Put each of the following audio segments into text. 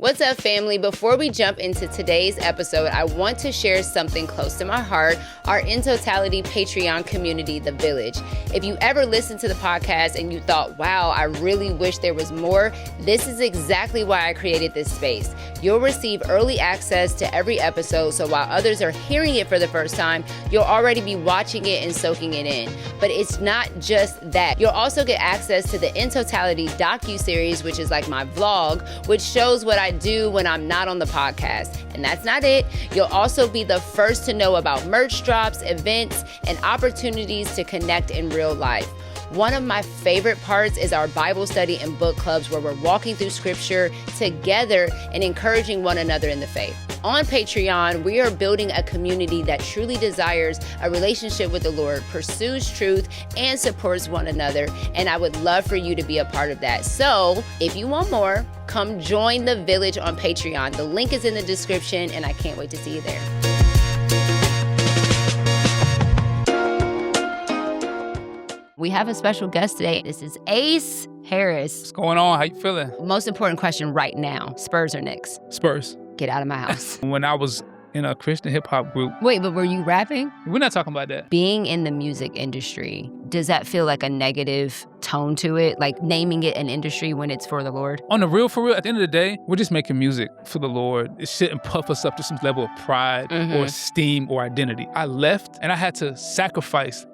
What's up, family? Before we jump into today's episode, I want to share something close to my heart, our In Totality Patreon community, The Village. If you ever listened to the podcast and you thought, wow, I really wish there was more, this is exactly why I created this space. You'll receive early access to every episode, so while others are hearing it for the first time, you'll already be watching it and soaking it in. But it's not just that. You'll also get access to the In Totality docu-series, which is like my vlog, which shows what I do when I'm not on the podcast. And that's not it. You'll also be the first to know about merch drops, events, and opportunities to connect in real life. One of my favorite parts is our Bible study and book clubs where we're walking through scripture together and encouraging one another in the faith. On Patreon, we are building a community that truly desires a relationship with the Lord, pursues truth, and supports one another. And I would love for you to be a part of that. So if you want more, come join the Village on Patreon. The link is in the description, and I can't wait to see you there. We have a special guest today. This is Ace Harris. What's going on? How you feeling? Most important question right now, Spurs or Knicks? Spurs. Get out of my house. When I was in a Christian hip hop group. Wait, but were you rapping? We're not talking about that. Being in the music industry, does that feel like a negative tone to it? Like naming it an industry when it's for the Lord? On the real, for real, at the end of the day, we're just making music for the Lord. It shouldn't puff us up to some level of pride or esteem or identity. I left and I had to sacrifice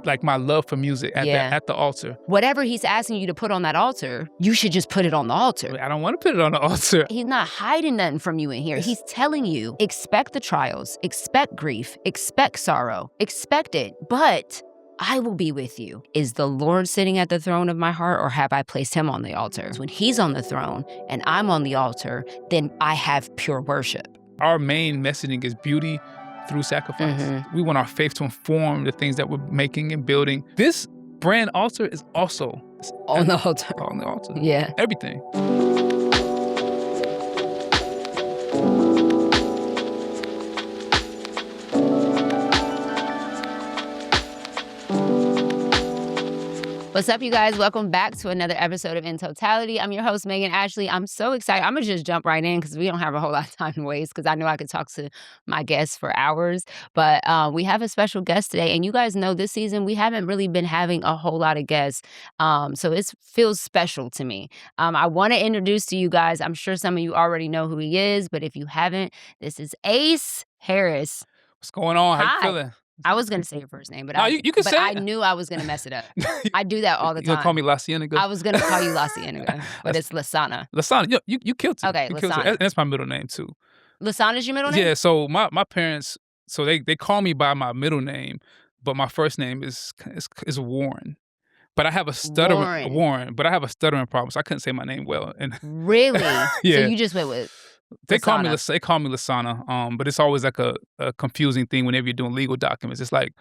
like my love for music at the altar. Whatever he's asking you to put on that altar, you should just put it on the altar. I don't want to put it on the altar. He's not hiding nothing from you in here. He's telling you, expect the trials, expect grief, expect sorrow, expect it, but I will be with you. Is the Lord sitting at the throne of my heart, or have I placed him on the altar? When he's on the throne and I'm on the altar, then I have pure worship. Our main messaging is beauty through sacrifice. We want our faith to inform the things that we're making and building. This brand altar is also on the altar. On the altar. Yeah. Everything. What's up, you guys? Welcome back to another episode of In Totality. I'm your host, Megan Ashley. I'm so excited. I'm going to just jump right in because we don't have a whole lot of time to waste, because I know I could talk to my guests for hours. But we have a special guest today. And you guys know this season, we haven't really been having a whole lot of guests. So it feels special to me. I want to introduce to you guys, I'm sure some of you already know who he is, but if you haven't, this is Ace Harris. What's going on? Hi. How you feeling? I was going to say your first name, but you can say I knew I was going to mess it up. I do that all the time. You going to call me La Cienega? I was going to call you La Cienega, but it's Lasana. Lasana, you killed it. Okay, you Lasana. And that's my middle name, too. Lasana's your middle name? Yeah, so my parents, so they call me by my middle name, but my first name is Warren. But I have a stuttering Warren, but I have a stuttering problem, so I couldn't say my name well. And really? Yeah. So you just went with They call me Lasana, but it's always like a confusing thing whenever you're doing legal documents. It's like,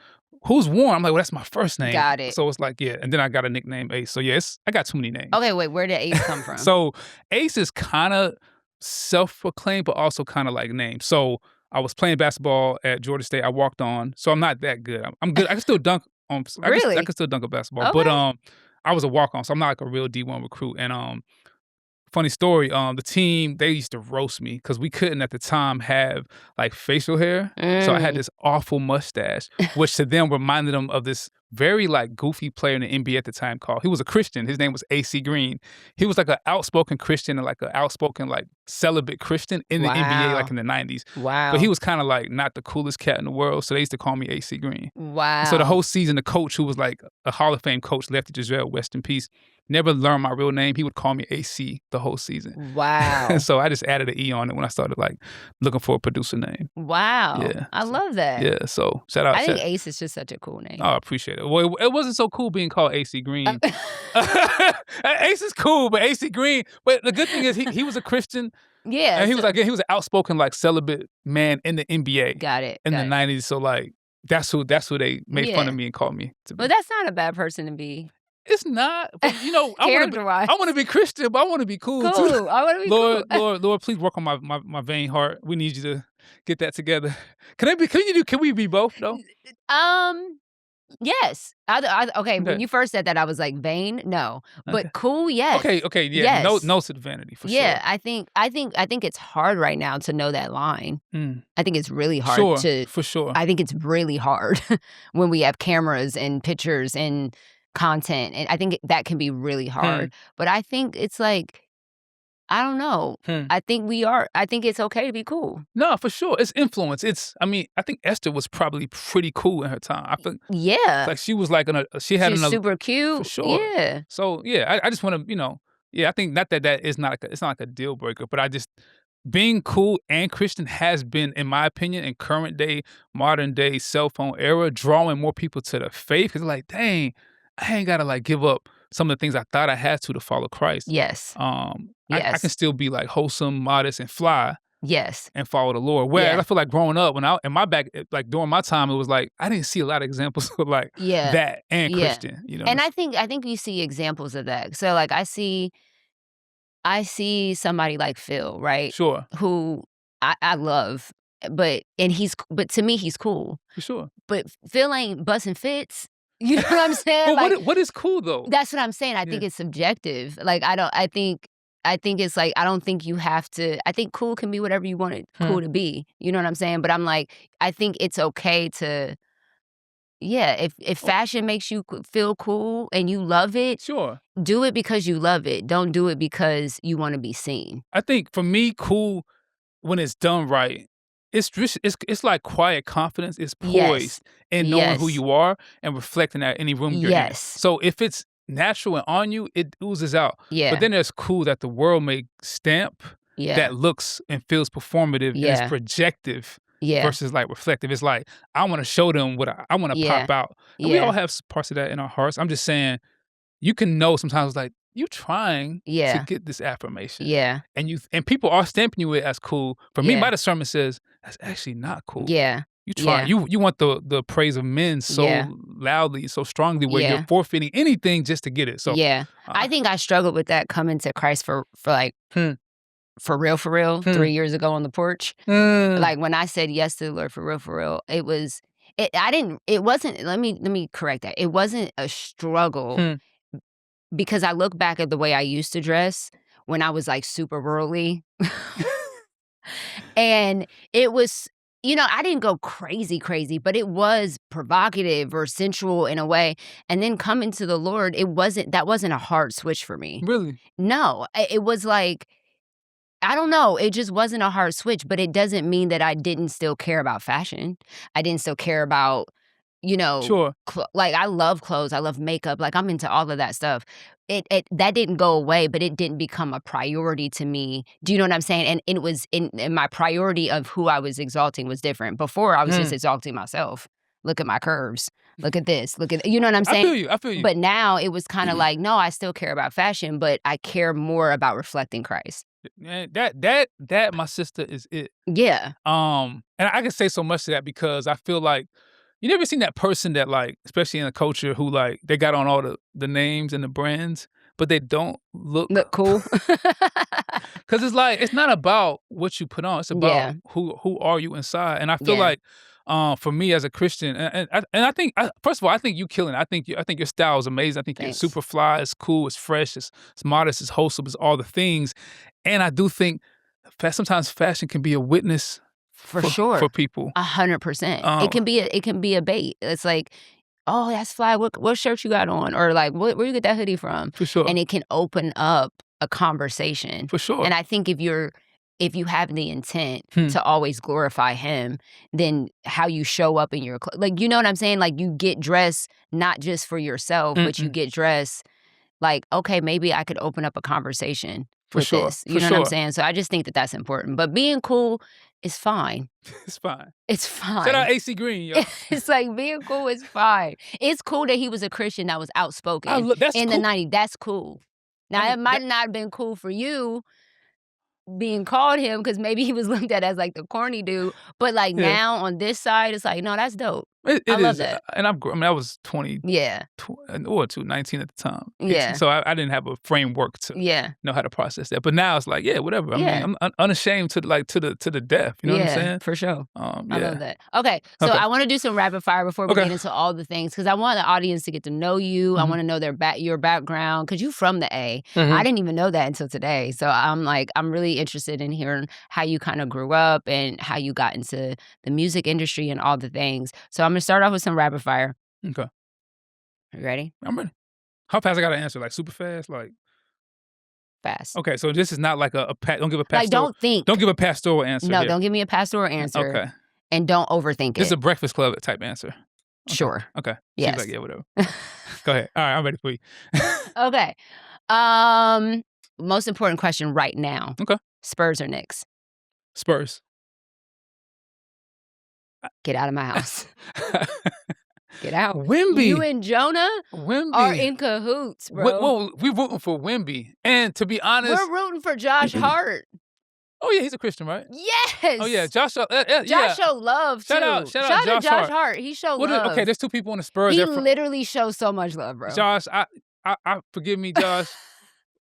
who's Warren? I'm like, well, that's my first name. Got it. So it's like, yeah. And then I got a nickname, Ace. So yes, I got too many names. Okay, wait, where did Ace come from? So Ace is kind of self-proclaimed, but also kind of like named. So I was playing basketball at Georgia State. I walked on. So I'm not that good. I'm good. I can still dunk. Really? I can still dunk a basketball. Okay. But I was a walk-on, so I'm not like a real D1 recruit. And funny story, the team, they used to roast me because we couldn't at the time have like facial hair. So I had this awful mustache, which to them reminded them of this very like goofy player in the NBA at the time he was a Christian. His name was AC Green. He was like an outspoken Christian and like an outspoken like celibate Christian in the NBA like in the 90s. Wow. But he was kind of like not the coolest cat in the world. So they used to call me AC Green. Wow. So the whole season, the coach who was like a Hall of Fame coach, Lefty Giselle, rest in peace, never learned my real name. He would call me AC the whole season. Wow. And so I just added an E on it when I started like looking for a producer name. Wow. Yeah. I love that. Yeah. So shout out. I think Ace is just such a cool name. Oh, I appreciate it. Well, it wasn't so cool being called AC Green. Ace is cool, but AC Green. But the good thing is he was a Christian. Yeah. And he was an outspoken like celibate man in the NBA. Got it. In the 90s. So like that's who they made fun of me and called me to be. But that's not a bad person to be. It's not. But, I want to be Christian, but I want to be cool too. I want to be cool. Lord, please work on my vain heart. We need you to get that together. Can we be both though? Yes. Okay, when you first said that, I was like, vain? No. But Okay. cool, yes. Okay, yeah. Yes. No to the vanity for Yeah, sure. I think it's hard right now to know that line. Mm. I think it's really hard Sure, to for sure. I think it's really hard when we have cameras and pictures and content, and I think that can be really hard. But I think it's like, I don't know. I think it's okay to be cool. No, for sure. It's influence. I mean, I think Esther was probably pretty cool in her time. I feel Yeah. like she was like she had She's another super cute. for sure. Yeah. So yeah, I just want to, yeah, I think not that is not like it's not like a deal breaker, but I just being cool and Christian has been, in my opinion, in current day, modern day cell phone era, drawing more people to the faith. Cause like, dang, I ain't gotta like give up some of the things I thought I had to follow Christ. Yes. I can still be like wholesome, modest, and fly Yes. and follow the Lord. Whereas Yeah. I feel like growing up, when in my back, like during my time, it was like I didn't see a lot of examples of like that and Christian. You know, and I think you see examples of that. So like I see somebody like Phil, right? Sure, Who I love, but to me he's cool. for sure. But Phil ain't busting fits. You know what I'm saying? But Like, what is cool though? that's what I'm saying. I think it's subjective. Like I think it's like I don't think you have to. I think cool can be whatever you want it cool to be. You know what I'm saying? But I'm like, I think it's okay to. Yeah, if fashion makes you feel cool and you love it, Sure. do it because you love it. Don't do it because you want to be seen. I think for me, cool when it's done right, it's like quiet confidence. It's poised in knowing who you are and reflecting that any room you're in. So if it's natural and on you, it oozes out. Yeah. But then there's cool that the world may stamp that looks and feels performative and is projective. Versus like reflective. It's like, I want to show them what I want to pop out. And we all have parts of that in our hearts. I'm just saying, you can know sometimes like, you trying to get this affirmation. Yeah. And people are stamping you as cool. For me, my discernment says, that's actually not cool. Yeah. You try. You want the praise of men so loudly, so strongly, where you're forfeiting anything just to get it. So I think I struggled with that coming to Christ for like for real, 3 years ago on the porch. Like when I said yes to the Lord for real, it wasn't, let me correct that. It wasn't a struggle because I look back at the way I used to dress when I was like super worldly. And it was, I didn't go crazy, but it was provocative or sensual in a way. And then coming to the Lord, that wasn't a hard switch for me. Really? No, it was like, I don't know. It just wasn't a hard switch, but it doesn't mean that I didn't still care about fashion. I didn't still care about, Sure. Like I love clothes. I love makeup. Like I'm into all of that stuff. That didn't go away, but it didn't become a priority to me. Do you know what I'm saying? And it was in my priority of who I was exalting was different. Before I was just exalting myself. Look at my curves. Look at this. You know what I'm saying? I feel you. But now it was kind of like, no, I still care about fashion, but I care more about reflecting Christ. Man, that my sister is it. Yeah. And I can say so much to that because I feel like you never seen that person that like, especially in a culture who like they got on all the names and the brands, but they don't look cool. Because it's like it's not about what you put on; it's about who are you inside. And I feel like for me as a Christian, and I think first of all, I think you killing it. I think your style is amazing. I think you're super fly. It's cool. It's fresh. It's modest. It's wholesome. It's all the things. And I do think sometimes fashion can be a witness for sure for people. 100%. It can be a bait. It's like, oh, that's fly. What shirt you got on? Or like, where you get that hoodie from? For sure. And it can open up a conversation. For sure. And I think if you have the intent to always glorify him, then how you show up in your like, you know what I'm saying? Like you get dressed not just for yourself, but you get dressed like, okay, maybe I could open up a conversation with this. You know what I'm saying? So I just think that that's important. But being cool is fine. It's fine. It's fine. Shout out AC Green, yo. It's like being cool is fine. It's cool that he was a Christian that was outspoken that's in cool. the 90s. That's cool. Now, it might not have been cool for you being called him because maybe he was looked at as like the corny dude. But like now on this side, it's like, no, that's dope. It I love is, that. and I mean, I was 20, Yeah. 19 at the time, 18, Yeah. so I didn't have a framework to Yeah. know how to process that. But now it's like, yeah, whatever. I mean, Yeah. I'm unashamed to the death. You know what I'm Yeah, saying? for sure. I love Yeah. that. Okay, so Okay. I want to do some rapid fire before we Okay. get into all the things because I want the audience to get to know you. I Mhm. want to know your background because you're from the A. Mhm. I didn't even know that until today. So I'm really interested in hearing how you kind of grew up and how you got into the music industry and all the things. So I'm gonna start off with some rapid fire. Okay. You ready? I'm ready. How fast I gotta answer? Like super fast? Like Fast. okay, so this is not like don't give a Like, pastoral don't think. don't give a pastoral answer No, here. don't give me a pastoral answer. Okay. And don't overthink This is it. a Breakfast Club type answer. Okay. Sure. Okay. She's Yes. like, yeah, whatever. Go ahead. All right, I'm ready for you. Okay. Most important question right now. Okay. Spurs or Knicks? Spurs. Get out of my house. Get out. Wemby. You and Jonah Wemby. are in cahoots, bro. Well, we're rooting for Wemby. And to be honest, We're rooting for Josh Hart. oh yeah, he's a Christian, right? Yes. Oh yeah, Josh. Josh showed love too. Shout out to Josh Josh Hart. He showed love. Okay, there's two people on the Spurs. He literally shows so much love, bro. Josh, I forgive me, Josh.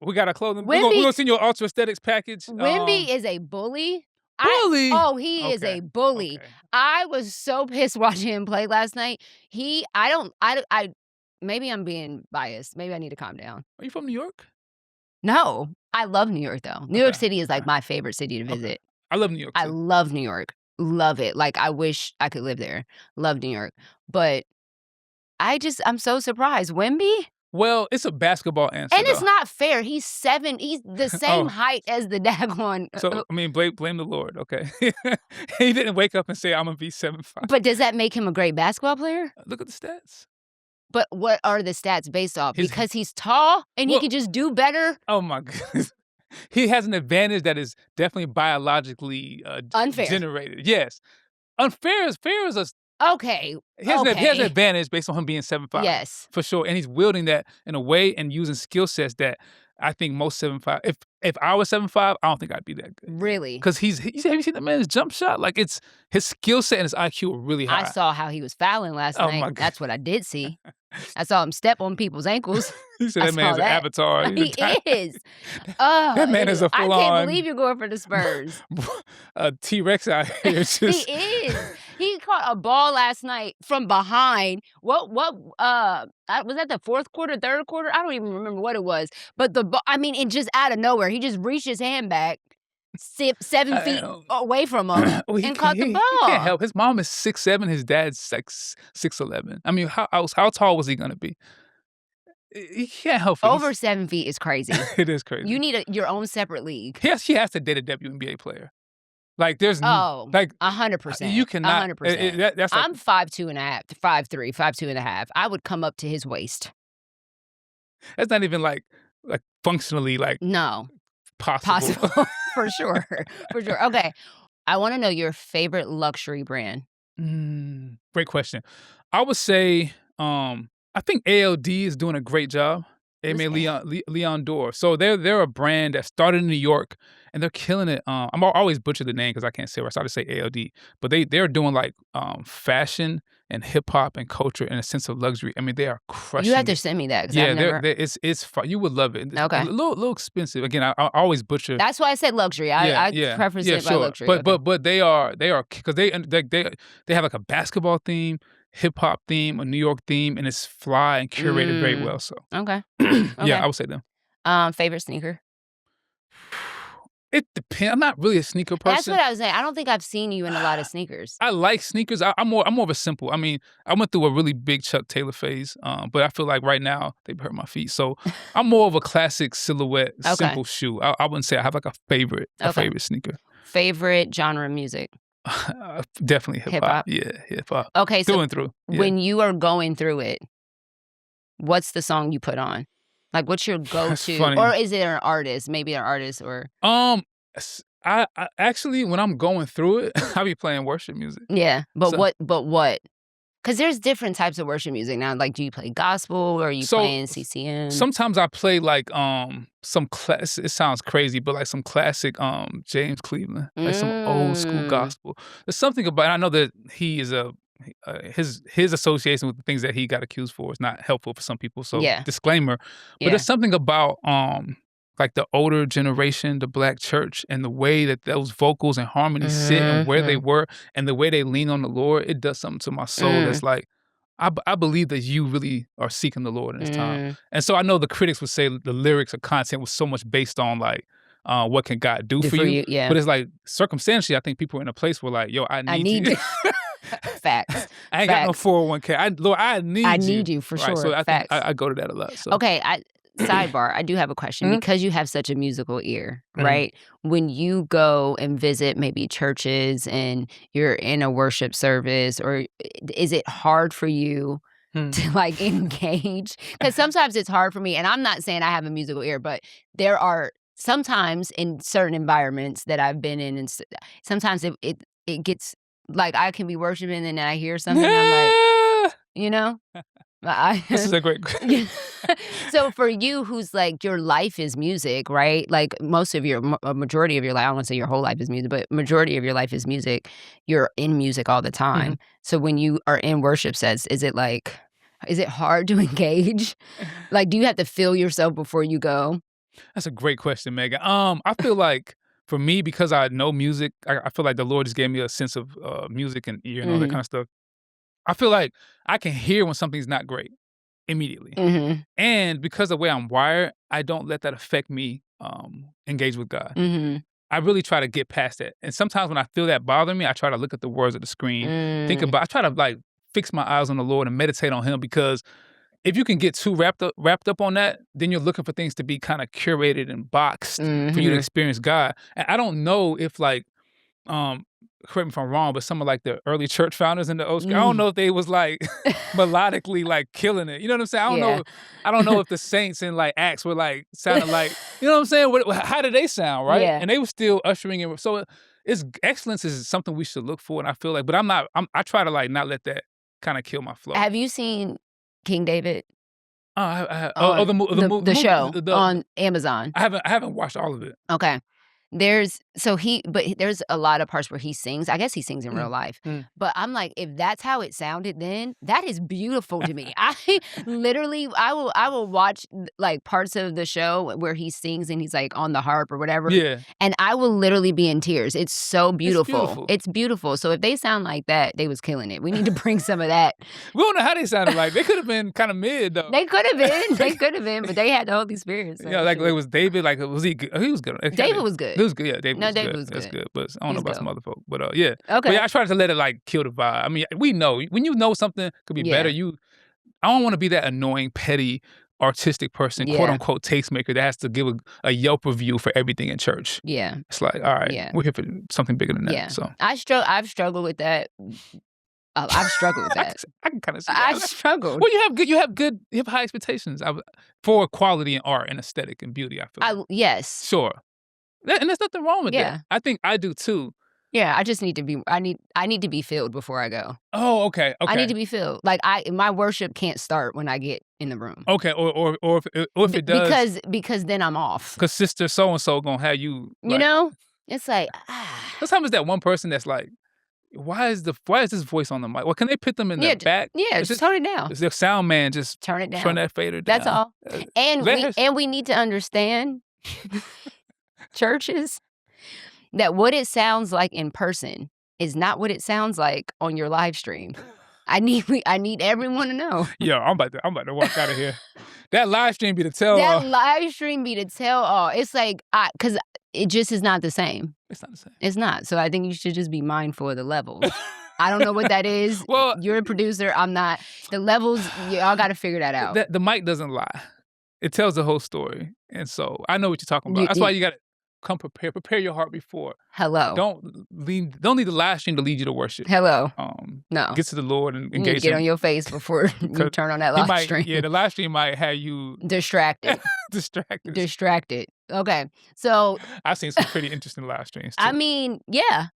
We got a clothing. We're Wemby- gonna send you an Ultra Aesthetics package. Wemby is a bully. Bully? He is a bully. Okay. I was so pissed watching him play last night. Maybe I'm being biased. Maybe I need to calm down. Are you from New York? No, I love New York though. New York City is like my favorite city to visit. I love New York too. I love New York. Love it. Like I wish I could live there. Love New York. But I'm so surprised. Wemby? Well, it's a basketball answer. And it's though. not fair. He's the same height as the daggone. So I mean, blame the Lord. Okay, he didn't wake up and say I'm gonna be 7'5". But does that make him a great basketball player? Look at the stats. But what are the stats based off? Because he's tall and he can just do better? Oh my goodness. He has an advantage that is definitely biologically Unfair. generated. Yes, unfair is fair is a. Okay. He has an advantage based on him being 7'5". Yes. For sure. And he's wielding that in a way and using skill sets that I think most 7'5". If I was 7'5", I don't think I'd be that good. Really? Because have you seen the man's jump shot? Like it's his skill set and his IQ are really high. I saw how he was fouling last night. My God. That's what I did see. I saw him step on people's ankles. He said that man's an avatar. He is. That man is a full-on. I can't believe you're going for the Spurs. A T-Rex out here. He is. He caught a ball last night from behind. Was that the fourth quarter, third quarter? I don't even remember what it was. But the ball, it just out of nowhere. He just reached his hand back 7 feet away from him and caught the ball. He can't help. His mom is 6'7". His dad's like 6'11". I mean, how tall was he gonna be? He can't help it. Over 7 feet is crazy. It is crazy. You need your own separate league. He has to date a WNBA player. Like there's like 100%. You cannot. 100%. That's like, I'm 5'2.5", 5'3", 5'2.5". I would come up to his waist. That's not even like functionally no possible. for sure. For sure. Okay, I want to know your favorite luxury brand. Great question. I would say I think ALD is doing a great job. Leon Dore. So they're a brand that started in New York and they're killing it. I'm always butcher the name because I can't say it. So I just say ALD. But they're doing like fashion and hip hop and culture and a sense of luxury. I mean, they are crushing. You have to send me that. Yeah, it's fun. You would love it. It's okay. A little expensive. Again, I always butcher. That's why I said luxury. I preference it by luxury. But they are because they have like a basketball theme, hip hop theme, a New York theme, and it's fly and curated very well. So okay. Yeah, I would say them. Favorite sneaker? It depends. I'm not really a sneaker person. That's what I was saying. I don't think I've seen you in a lot of sneakers. I like sneakers. I'm more of a simple. I mean, I went through a really big Chuck Taylor phase, but I feel like right now they hurt my feet. So I'm more of a classic silhouette, simple shoe. I wouldn't say I have like a favorite sneaker. Favorite genre of music? Definitely hip hop. Yeah, hip hop. Okay, so through and through. Yeah. When you are going through it, what's the song you put on? Like, what's your go-to? Or is it an artist? Maybe an artist or... I actually, when I'm going through it, I be playing worship music. Yeah, but what? Because there's different types of worship music now. Like, do you play gospel or are you playing CCM? Sometimes I play like some class. It sounds crazy, but like some classic James Cleveland, like some old school gospel. There's something about. I know that he is a his association with the things that he got accused for is not helpful for some people. So Yeah. disclaimer. But Yeah. there's something about like the older generation, the Black church, and the way that those vocals and harmonies sit and where they were and the way they lean on the Lord, it does something to my soul that's like, I believe that you really are seeking the Lord in this time. And so I know the critics would say the lyrics or content was so much based on like, what can God do for you? Yeah. But it's like circumstantially, I think people are in a place where like, yo, I need you. Facts. I ain't got no 401k. Lord, I need you for right? sure. So I Facts. think I go to that a lot. So. Okay, sidebar, I do have a question because you have such a musical ear, right? When you go and visit maybe churches and you're in a worship service, or is it hard for you to like engage? Because sometimes it's hard for me, and I'm not saying I have a musical ear, but there are sometimes in certain environments that I've been in, and sometimes it gets like I can be worshiping and then I hear something and I'm like, you know? This is a great question. So for you, who's like your life is music, right? Like most of a majority of your life, I don't want to say your whole life is music, but majority of your life is music. You're in music all the time. So when you are in worship sets, is it hard to engage? Like, do you have to feel yourself before you go? That's a great question, Megan. I feel like for me, because I know music, I feel like the Lord just gave me a sense of music and ear and all that kind of stuff. I feel like I can hear when something's not great immediately. And because of the way I'm wired, I don't let that affect me engage with God. I really try to get past that. And sometimes when I feel that bother me, I try to look at the words of the screen, I try to like fix my eyes on the Lord and meditate on him, because if you can get too wrapped up on that, then you're looking for things to be kind of curated and boxed for you to experience God. And I don't know if like, correct me if I'm wrong, but some of like the early church founders in the old school, I don't know if they was like melodically like killing it. You know what I'm saying? I don't know if the saints in like Acts were like sounding like, you know what I'm saying? How did they sound, right? Yeah. And they were still ushering in. So excellence is something we should look for, and I feel like, but I try to like not let that kind of kill my flow. Have you seen King David? The show on Amazon. I haven't watched all of it. Okay. There's a lot of parts where he sings. I guess he sings in real life. But I'm like, if that's how it sounded then, that is beautiful to me. I will watch like parts of the show where he sings and he's like on the harp or whatever. Yeah. And I will literally be in tears. It's so beautiful. It's beautiful. So if they sound like that, they was killing it. We need to bring some of that. We don't know how they sounded like. They could have been kind of mid though. They could have been, but they had the Holy Spirit. So yeah, like it was David, like was he good? He was good. David was good. He was good, yeah. David was good. That's good. But I don't know about some other folk. But yeah. Okay. But yeah, I try to let it like kill the vibe. I mean, we know when you know something could be better, I don't want to be that annoying, petty, artistic person, quote unquote tastemaker that has to give a Yelp review for everything in church. Yeah. It's like, all right, we're here for something bigger than that. Yeah. So I've struggled with that. I've struggled with that. I can kind of see that. I've struggled. Well, you have high expectations for quality and art and aesthetic and beauty, I feel. Yes. Sure. And there's nothing wrong with that. I think I do too. Yeah, I just need to be. I need to be filled before I go. Oh, okay. I need to be filled. Like my worship can't start when I get in the room. Okay, or if it does, because then I'm off. Because sister so and so gonna have you. Like, you know, it's like. Sometimes that one person that's like, why is this voice on the mic? Well, can they put them in the back? Yeah, just turn it down. The sound man just turn it down. Turn that fader down. That's all. And we need to understand. Churches, that what it sounds like in person is not what it sounds like on your live stream. I need everyone to know. Yo, I'm about to walk out of here. That live stream be the tell all. That live stream be the tell all. It's like because it just is not the same. It's not the same. It's not. So I think you should just be mindful of the levels. I don't know what that is. Well, you're a producer. I'm not. The levels, y'all got to figure that out. The mic doesn't lie. It tells the whole story, and so I know what you're talking about. That's why you got to come prepared. Prepare your heart before. Hello. Don't need the live stream to lead you to worship. Hello. No. Get to the Lord and engage. You need to get on your face before you turn on that live stream. Yeah, the live stream might have you distracted. Distracted. Okay. So I've seen some pretty interesting live streams too. I mean, yeah.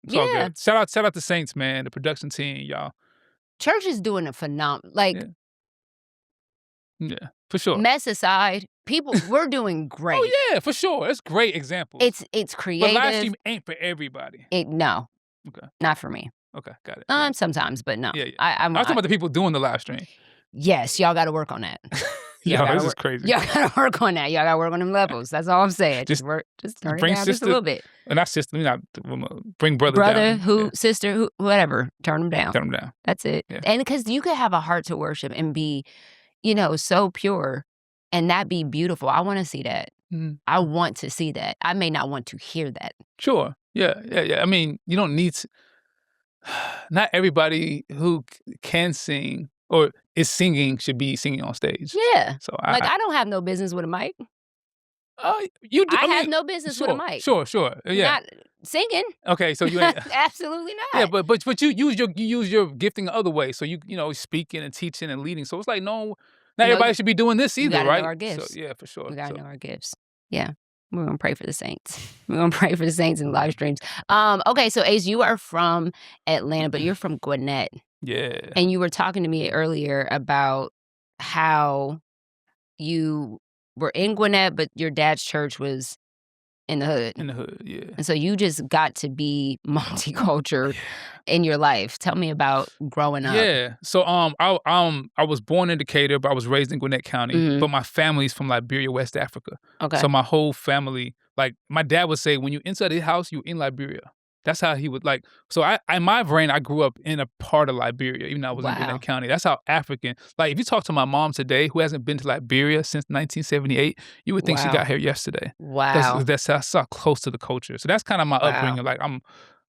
It's all good. Shout out to Saints, man, the production team, y'all. Church is doing a phenomenal Yeah, for sure. Mess aside, we're doing great. Oh yeah, for sure. It's great examples. It's creative. But live stream ain't for everybody. No. Okay. Not for me. Okay, got it. Sometimes, but no. Yeah. I was talking about the people doing the live stream. Yes, y'all got to work on that. Yo, this is crazy. Y'all got to work on that. Y'all got to work on them levels. That's all I'm saying. Just turn it down just a little bit. Not sister, bring brother down. Sister, whatever. Turn them down. Turn them down. That's it. Yeah. And because you could have a heart to worship and be, so pure and that be beautiful. I want to see that. Mm-hmm. I want to see that. I may not want to hear that. Sure. Yeah. I mean, you don't need to. Not everybody who can sing or is singing should be singing on stage. Yeah. So I don't have no business with a mic. You do. I have no business with a mic. Sure. Yeah. Not singing. Okay, so you ain't absolutely not. Yeah, but you use your gifting the other way. So you speaking and teaching and leading. So it's like not everybody should be doing this either, right? Know our gifts. So, yeah, for sure. We gotta know our gifts. Yeah. We're going to pray for the saints. We're going to pray for the saints in live streams. Okay, so Ace, you are from Atlanta, but you're from Gwinnett. Yeah. And you were talking to me earlier about how you were in Gwinnett, but your dad's church was in the hood. In the hood, yeah. And so you just got to be multicultural in your life. Tell me about growing up. Yeah. So I was born in Decatur, but I was raised in Gwinnett County. Mm-hmm. But my family's from Liberia, West Africa. Okay. So my whole family, like my dad would say, when you inside his house, you in Liberia. That's how he would like. So in my brain, I grew up in a part of Liberia, even though I was in Gwinnett County. That's how African. Like if you talk to my mom today, who hasn't been to Liberia since 1978, you would think she got here yesterday. Wow. That's how close to the culture. So that's kind of my upbringing. Like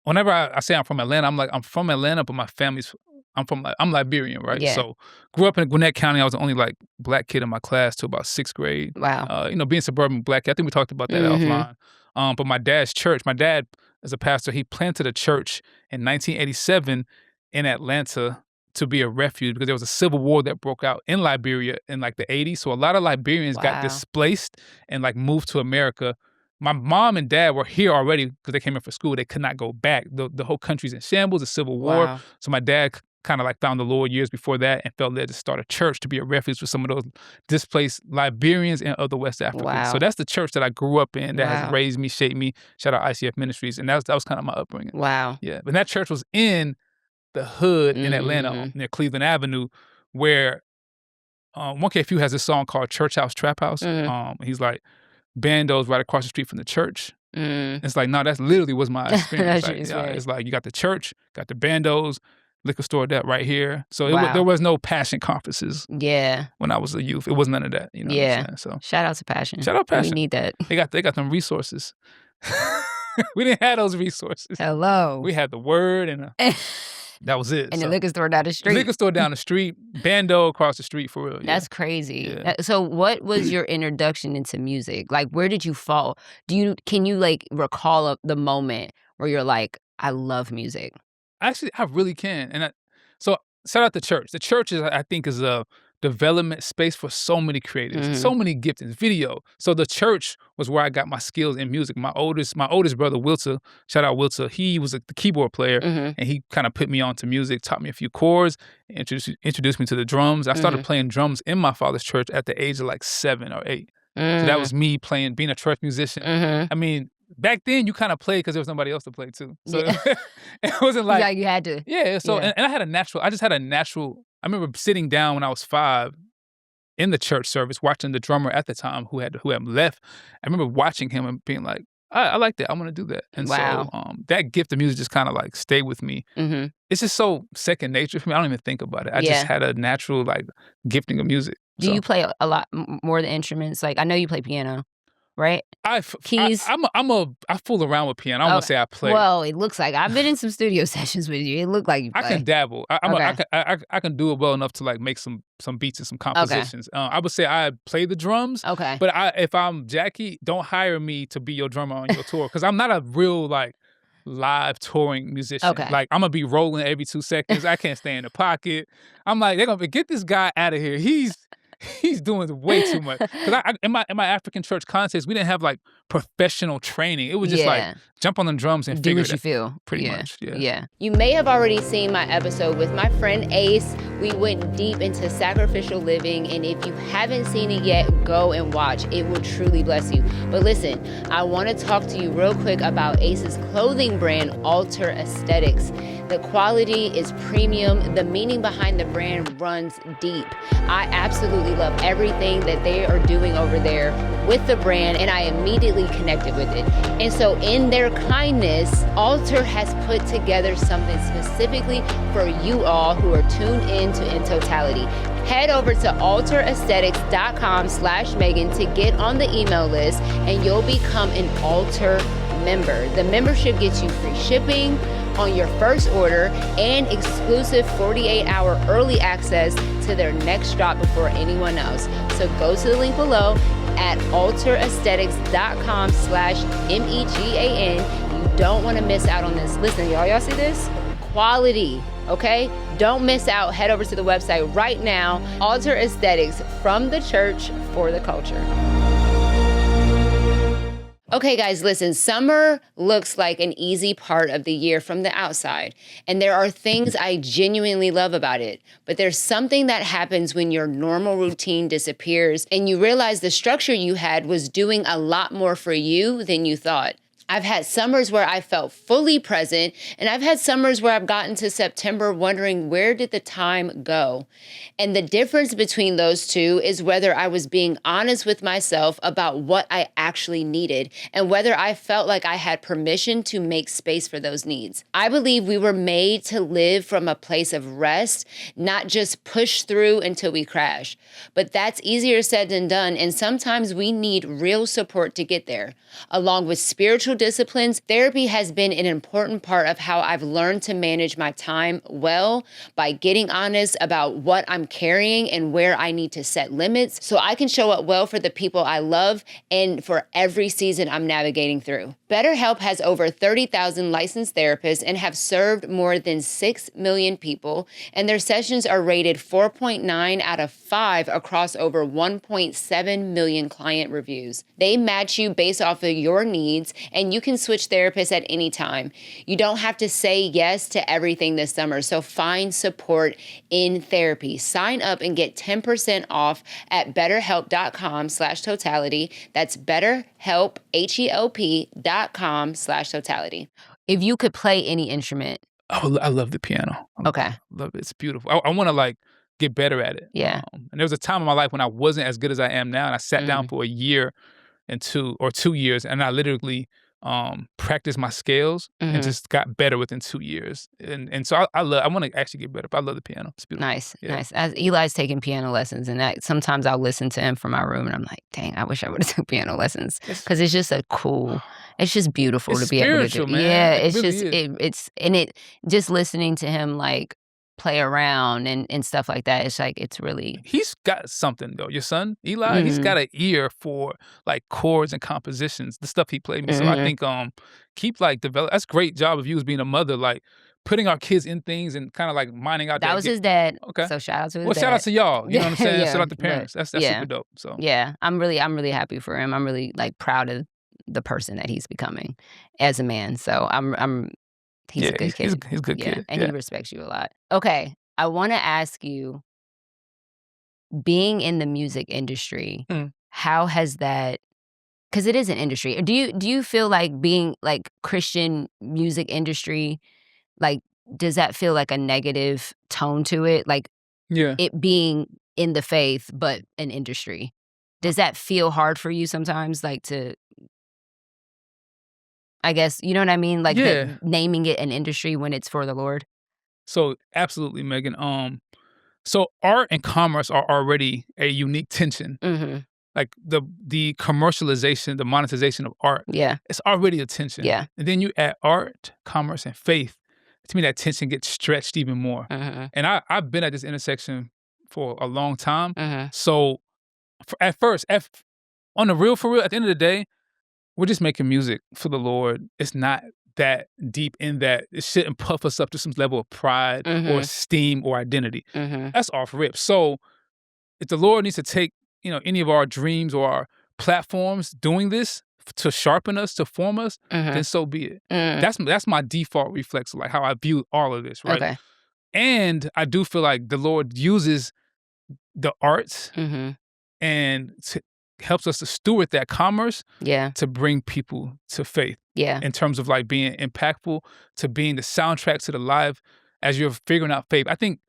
whenever I say I'm from Atlanta, I'm like I'm from Atlanta, but my family's I'm Liberian, right? Yeah. So grew up in Gwinnett County. I was the only black kid in my class till about 6th grade. Wow. Being suburban black kid. I think we talked about that offline. But my dad's church, my dad as a pastor, he planted a church in 1987 in Atlanta to be a refuge because there was a civil war that broke out in Liberia in the 80s. So a lot of Liberians got displaced and moved to America. My mom and dad were here already because they came in for school. They could not go back. The whole country's in shambles, a civil war. Wow. So my dad kind of found the Lord years before that and felt led to start a church to be a refuge for some of those displaced Liberians and other West Africans. Wow. So that's the church that I grew up in that has raised me, shaped me. Shout out ICF Ministries. And that was kind of my upbringing. Wow. Yeah. But that church was in the hood in Atlanta near Cleveland Avenue where 1K has this song called Church House, Trap House. He's like, bandos right across the street from the church. It's like, no, that's literally was my experience. It's like you got the church, got the bandos, liquor store that right here. So there was no Passion conferences. Yeah. When I was a youth, it was none of that. You know what I'm saying? So shout out to Passion. Shout out Passion. We need that. They got them resources. We didn't have those resources. Hello. We had the word and that was it. And the liquor store down the street. Liquor store down the street, bando across the street for real. That's crazy. Yeah. So what was your introduction into music? Where did you fall? Can you recall the moment where you're like, I love music? Actually, I really can. And so shout out the church. The church I think is a development space for so many creatives, so many giftings, video. So the church was where I got my skills in music. My oldest brother, Wilter, shout out Wilter, he was the keyboard player and he kind of put me on to music, taught me a few chords, introduced me to the drums. I started playing drums in my father's church at the age of 7 or 8. So that was me being a church musician. I mean, back then you kind of played because there was nobody else to play too. So it wasn't like you had to. Yeah. So and I had a natural. I remember sitting down when I was 5 in the church service, watching the drummer at the time who had left. I remember watching him and being like, I like that. I want to do that. And so that gift of music just kind of stayed with me. It's just so second nature for me. I don't even think about it. I just had a natural gifting of music. Do you play a lot more than instruments? I know you play piano. Right? Keys? I fool around with piano. I don't want to say I play. Well, it looks like I've been in some studio sessions with you. It looked like you play. I can dabble. I can do it well enough to make some beats and some compositions. Okay. I would say I play the drums. Okay. But if I'm Jackie, don't hire me to be your drummer on your tour because I'm not a real live touring musician. Okay. I'm gonna be rolling every 2 seconds. I can't stay in the pocket. I'm they're gonna get this guy out of here. He's doing way too much. Because in my African church context, we didn't have professional training. It was just jump on the drums and do figure what you feel. Pretty much. Yeah. Yeah. You may have already seen my episode with my friend Ace. We went deep into sacrificial living, and if you haven't seen it yet, go and watch. It will truly bless you. But listen, I want to talk to you real quick about Ace's clothing brand, Alter Aesthetics. The quality is premium. The meaning behind the brand runs deep. I absolutely love everything that they are doing over there with the brand, and I immediately connected with it. And so in their kindness, Alter has put together something specifically for you all who are tuned in to In Totality. Head over to alteraesthetics.com/Megan to get on the email list, and you'll become an Alter member. The membership gets you free shipping on your first order and exclusive 48-hour early access to their next drop before anyone else. So go to the link below at alteraesthetics.com/MEGAN. You don't want to miss out on this. Listen, y'all see this? Quality, okay? Don't miss out. Head over to the website right now. Alter Aesthetics, from the church for the culture. Okay, guys, listen, summer looks like an easy part of the year from the outside, and there are things I genuinely love about it, but there's something that happens when your normal routine disappears and you realize the structure you had was doing a lot more for you than you thought. I've had summers where I felt fully present, and I've had summers where I've gotten to September wondering, where did the time go? And the difference between those two is whether I was being honest with myself about what I actually needed and whether I felt like I had permission to make space for those needs. I believe we were made to live from a place of rest, not just push through until we crash. But that's easier said than done, and sometimes we need real support to get there. Along with spiritual disciplines, therapy has been an important part of how I've learned to manage my time well by getting honest about what I'm carrying and where I need to set limits so I can show up well for the people I love and for every season I'm navigating through. BetterHelp has over 30,000 licensed therapists and have served more than 6 million people, and their sessions are rated 4.9 out of 5 across over 1.7 million client reviews. They match you based off of your needs, and you can switch therapists at any time. You don't have to say yes to everything this summer, so find support in therapy. Sign up and get 10% off at betterhelp.com/totality. That's BetterHelp, HELP.com/totality. If you could play any instrument. Oh, I love the piano. Okay. Love it. It's beautiful. I want to get better at it. Yeah. And there was a time in my life when I wasn't as good as I am now, and I sat down for a year and 2 years, and I literally practiced my scales and just got better within 2 years. And so I want to actually get better, but I love the piano. It's beautiful. Nice. As Eli's taking piano lessons, and that sometimes I'll listen to him from my room, and I'm like, dang, I wish I would have took piano lessons, because it's just it's just beautiful to be able to do. Man. Yeah, it's really just just listening to him play around and stuff like that. It's it's really. He's got something though. Your son, Eli, he's got an ear for chords and compositions, the stuff he played me. So I think keep develop. That's a great job of you as being a mother, putting our kids in things and kind of minding out. That was his dad. Okay. So shout out to his dad. Well, shout out to y'all. You know what I'm saying? Yeah, Shout out to parents. That's super dope. So yeah, I'm really happy for him. I'm really proud of the person that he's becoming as a man. So he's a good kid. He's a good kid. And he respects you a lot. Okay, I want to ask you, being in the music industry, how has that, because it is an industry, do you feel like being Christian music industry, does that feel like a negative tone to it? It being in the faith, but an industry. Does that feel hard for you sometimes, to, I guess, you know what I mean? Naming it an industry when it's for the Lord? So absolutely, Megan. So art and commerce are already a unique tension. The commercialization, the monetization of art. Yeah. It's already a tension. Yeah. And then you add art, commerce, and faith. To me, that tension gets stretched even more. And I've been at this intersection for a long time. So at first, on the real, for real, at the end of the day, we're just making music for the Lord. It's not that deep in that it shouldn't puff us up to some level of pride or esteem or identity. That's off rip. So if the Lord needs to take, any of our dreams or our platforms doing this to sharpen us, to form us, then so be it. That's my default reflex of how I view all of this, right? Okay. And I do feel like the Lord uses the arts and helps us to steward that commerce Yeah. to bring people to faith. Yeah. In terms of like being impactful, to being the soundtrack to the life as you're figuring out faith. I think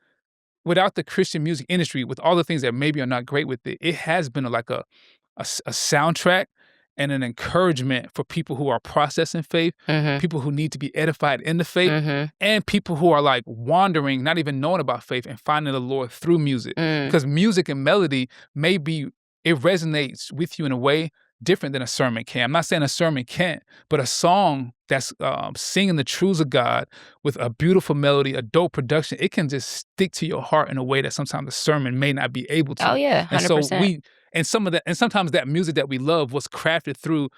without the Christian music industry, with all the things that maybe are not great with it, it has been like a soundtrack and an encouragement for people who are processing faith, people who need to be edified in the faith, and people who are like wandering, not even knowing about faith and finding the Lord through music. Because music and melody it resonates with you in a way different than a sermon can. I'm not saying a sermon can't, but a song that's singing the truths of God with a beautiful melody, a dope production, it can just stick to your heart in a way that sometimes a sermon may not be able to. Oh yeah, 100%. And sometimes that music that we love was crafted through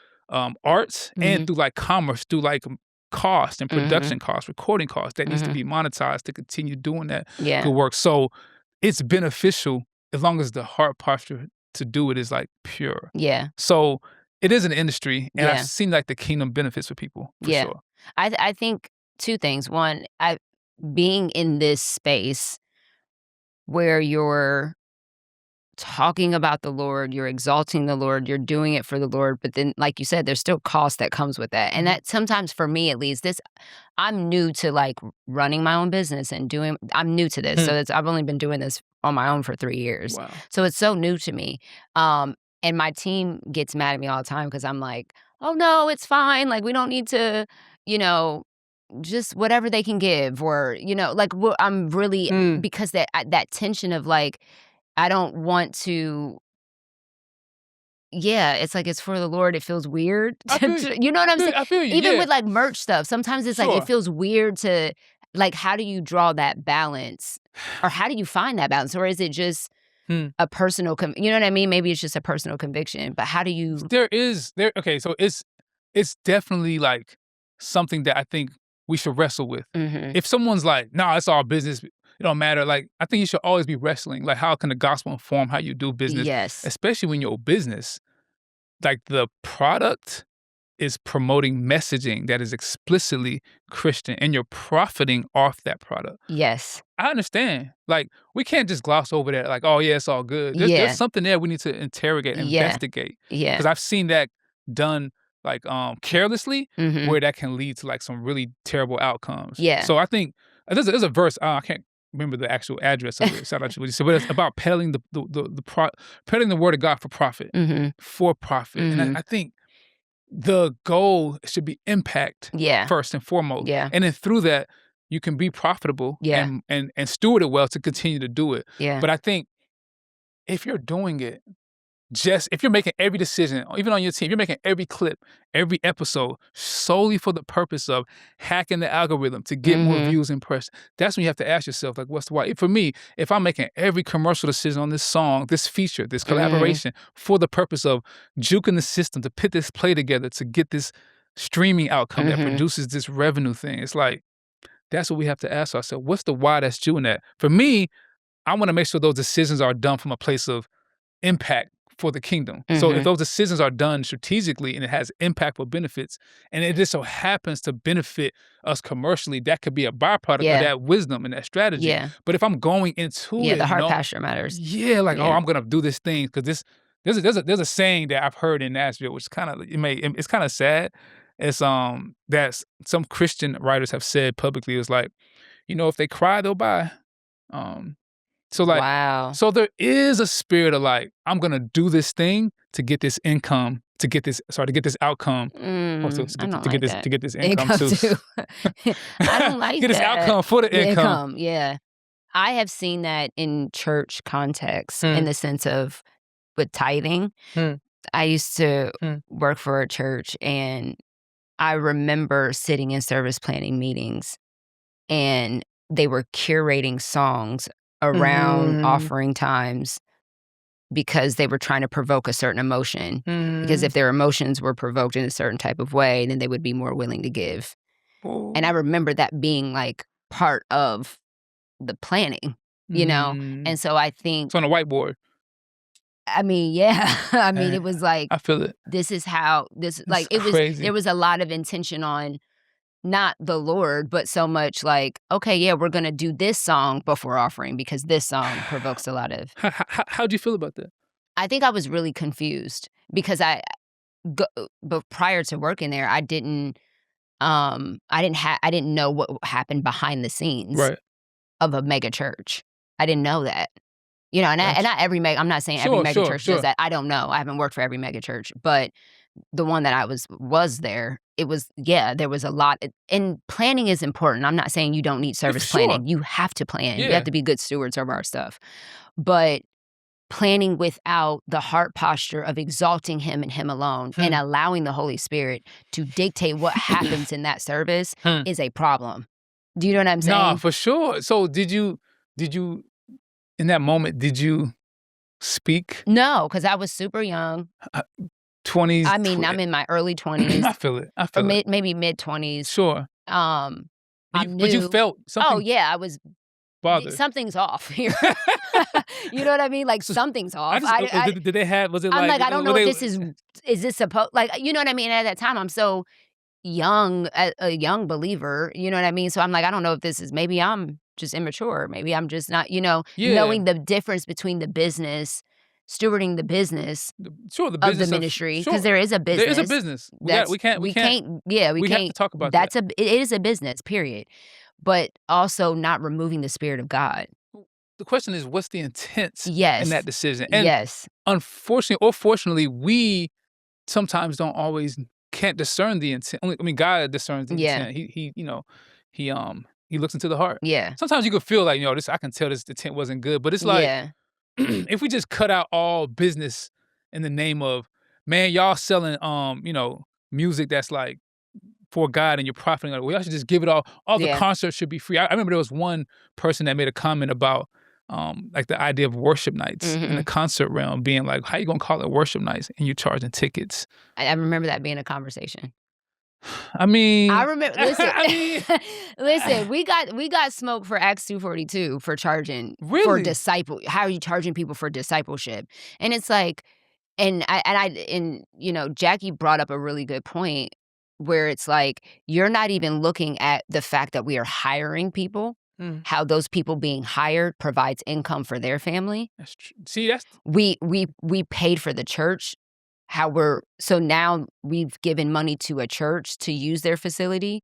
arts and through like commerce, through like cost and production costs, recording costs that needs to be monetized to continue doing that good work. So it's beneficial as long as the heart posture to do it is like pure. Yeah. So it is an industry, and I've seen like the kingdom benefits for people for sure. I think two things. One, being in this space where you're talking about the Lord, you're exalting the Lord, you're doing it for the Lord, but then like you said, there's still cost that comes with that. And that sometimes for me at least, I'm new to like running my own business and I'm new to this. So I've only been doing this on my own for 3 years. Wow. So it's so new to me. And my team gets mad at me all the time because I'm like, oh no, it's fine. Like we don't need to, just whatever they can give, or, like I'm really, because that tension of like, I don't want to. Yeah, it's like it's for the Lord. It feels weird. You know what I'm saying? I feel you. Even with like merch stuff, sometimes it's like Sure. it feels weird to like. How do you draw that balance, or how do you find that balance, or is it just a personal? You know what I mean? Maybe it's just a personal conviction. But how do you? Okay, so it's definitely like something that I think we should wrestle with. If someone's like, "Nah, it's all business. It don't matter." Like, I think you should always be wrestling. Like, how can the gospel inform how you do business? Yes. Especially when your business, like the product is promoting messaging that is explicitly Christian and you're profiting off that product. Yes. I understand. Like, we can't just gloss over that. Like, oh yeah, it's all good. There's something there we need to interrogate, investigate. Yeah. Because I've seen that done like carelessly, where that can lead to like some really terrible outcomes. Yeah. So I think there's a verse. I can't remember the actual address of it. Shout out to what you said, but it's about peddling peddling the word of God for profit, for profit. And I think the goal should be impact first and foremost. Yeah. And then through that, you can be profitable and steward it well to continue to do it. Yeah. But I think if you're doing it, if you're making every decision, even on your team, you're making every clip, every episode solely for the purpose of hacking the algorithm to get more views and press, that's when you have to ask yourself, like, what's the why? For me, if I'm making every commercial decision on this song, this feature, this collaboration for the purpose of juking the system to put this play together to get this streaming outcome that produces this revenue thing, it's like, that's what we have to ask ourselves. What's the why that's doing that? For me, I want to make sure those decisions are done from a place of impact for the kingdom. So if those decisions are done strategically and it has impactful benefits, and it just so happens to benefit us commercially, that could be a byproduct of that wisdom and that strategy. Yeah. But if I'm going into it, the heart posture matters. Yeah, like, oh, I'm gonna do this thing because there's a saying that I've heard in Nashville, which kind of it's kind of sad. It's that some Christian writers have said publicly. Is like, if they cry, they'll buy. So like, wow. So there is a spirit of like, I'm gonna do this thing to get this income, to get this outcome, to get this income too. I don't like get this outcome for the income. Yeah, I have seen that in church context in the sense of with tithing. I used to work for a church, and I remember sitting in service planning meetings, and they were curating songs around offering times because they were trying to provoke a certain emotion. Because if their emotions were provoked in a certain type of way, then they would be more willing to give. Ooh. And I remember that being like part of the planning, And so I think it's on a whiteboard. I mean, yeah. I mean, it was like, I feel it. This is how this, like, it was, crazy. There was a lot of intention on not the Lord, but so much like, okay, yeah, we're going to do this song before offering because this song provokes a lot of. How'd you feel about that? I think I was really confused because but prior to working there, I didn't know what happened behind the scenes Right. of a mega church. I didn't know that. You know, and Gotcha. not every mega, I'm not saying every Sure, mega sure, church does sure. that. I don't know. I haven't worked for every mega church, but the one that I was there, it was, there was a lot. And planning is important. I'm not saying you don't need Yeah, for service sure. planning. You have to plan. You Yeah. have to be good stewards of our stuff. But planning without the heart posture of exalting him and him alone and allowing the Holy Spirit to dictate what happens in that service is a problem. Do you know what I'm saying? Nah, for sure. So did you in that moment, did you speak? No, because I was super young. 20s? I mean, I'm in my early 20s. I feel it. Or maybe mid-20s. Sure. But you felt something. Oh, yeah, I was bothered. Something's off here. You know what I mean? Like, something's off. Did they have, was it I'm like, I don't know if this is this supposed, like, you know what I mean? At that time, I'm so young, a young believer, you know what I mean? So I'm like, I don't know if this is, maybe I'm just immature. Maybe I'm just not, knowing the difference between the business, stewarding the business Sure, the of business the ministry, sure. because there is a business. There is a business. We can't. We can't have to talk about that. It is a business, period. But also not removing the Spirit of God. The question is, what's the intent in Yes. that decision? And Yes. unfortunately or fortunately, we sometimes can't discern the intent. I mean, God discerns the intent. He looks into the heart. Yeah. Sometimes you could feel like, I can tell this intent wasn't good, but it's like, if we just cut out all business in the name of, man, y'all selling, music that's like for God and you're profiting, like, well, y'all should just give it all the concerts should be free. I remember there was one person that made a comment about like the idea of worship nights in the concert realm being like, how you gonna call it worship nights and you're charging tickets? I remember that being a conversation. I mean, I remember. Listen, listen. We got smoke for Acts 2:42 for charging for disciple. How are you charging people for discipleship? And it's like, and Jackie brought up a really good point where it's like, you're not even looking at the fact that we are hiring people. How those people being hired provides income for their family. That's true. See, we paid for the church. So now we've given money to a church to use their facility.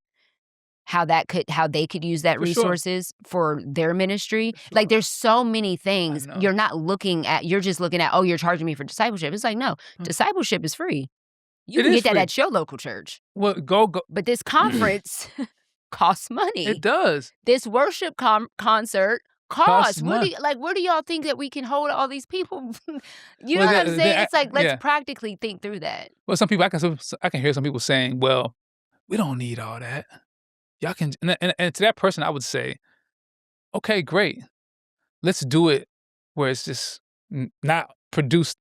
How they could use that resources for their ministry. Like, there's so many things you're not looking at. You're just looking at, oh, you're charging me for discipleship. It's like, no, discipleship is free. You can get that at your local church. Well, go. But this conference costs money. It does. This worship concert costs. Where do y'all think that we can hold all these people? You know what I'm saying? It's like, let's practically think through that. Well, some people, I can hear some people saying, well, we don't need all that. Y'all can, and to that person, I would say, okay, great. Let's do it where it's just not produced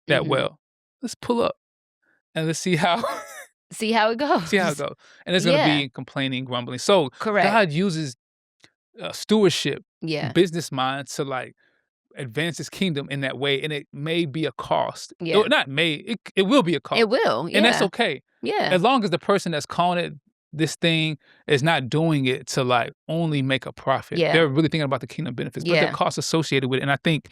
that well. Let's pull up and let's see how. See how it goes. See how it goes. And there's going to be complaining, grumbling. So correct. God uses stewardship, business mind to like advance his kingdom in that way. And it may be a cost. Yeah. Not may, it will be a cost. It will, And that's okay. Yeah. As long as the person that's calling it this thing is not doing it to like only make a profit. Yeah. They're really thinking about the kingdom benefits, but there are costs associated with it. And I think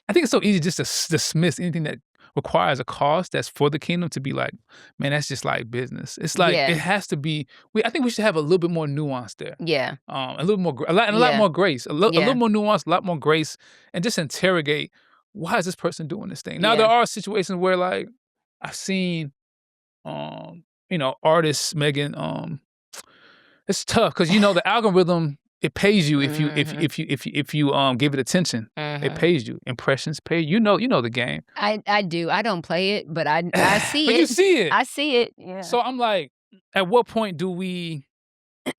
it's so easy just to dismiss anything that requires a cost that's for the kingdom to be like, man, that's just like business. It's like, it has to be, I think we should have a little bit more nuance there. Yeah. A little more, a lot more grace, a little more nuance, a lot more grace, and just interrogate, why is this person doing this thing? Now, there are situations where like, I've seen, artists, Megan, it's tough because, the algorithm, it pays you if you give it attention. It pays you. Impressions pay. You know the game. I do. I don't play it, but I see but it. You see it. I see it. Yeah. So I'm like, at what point do we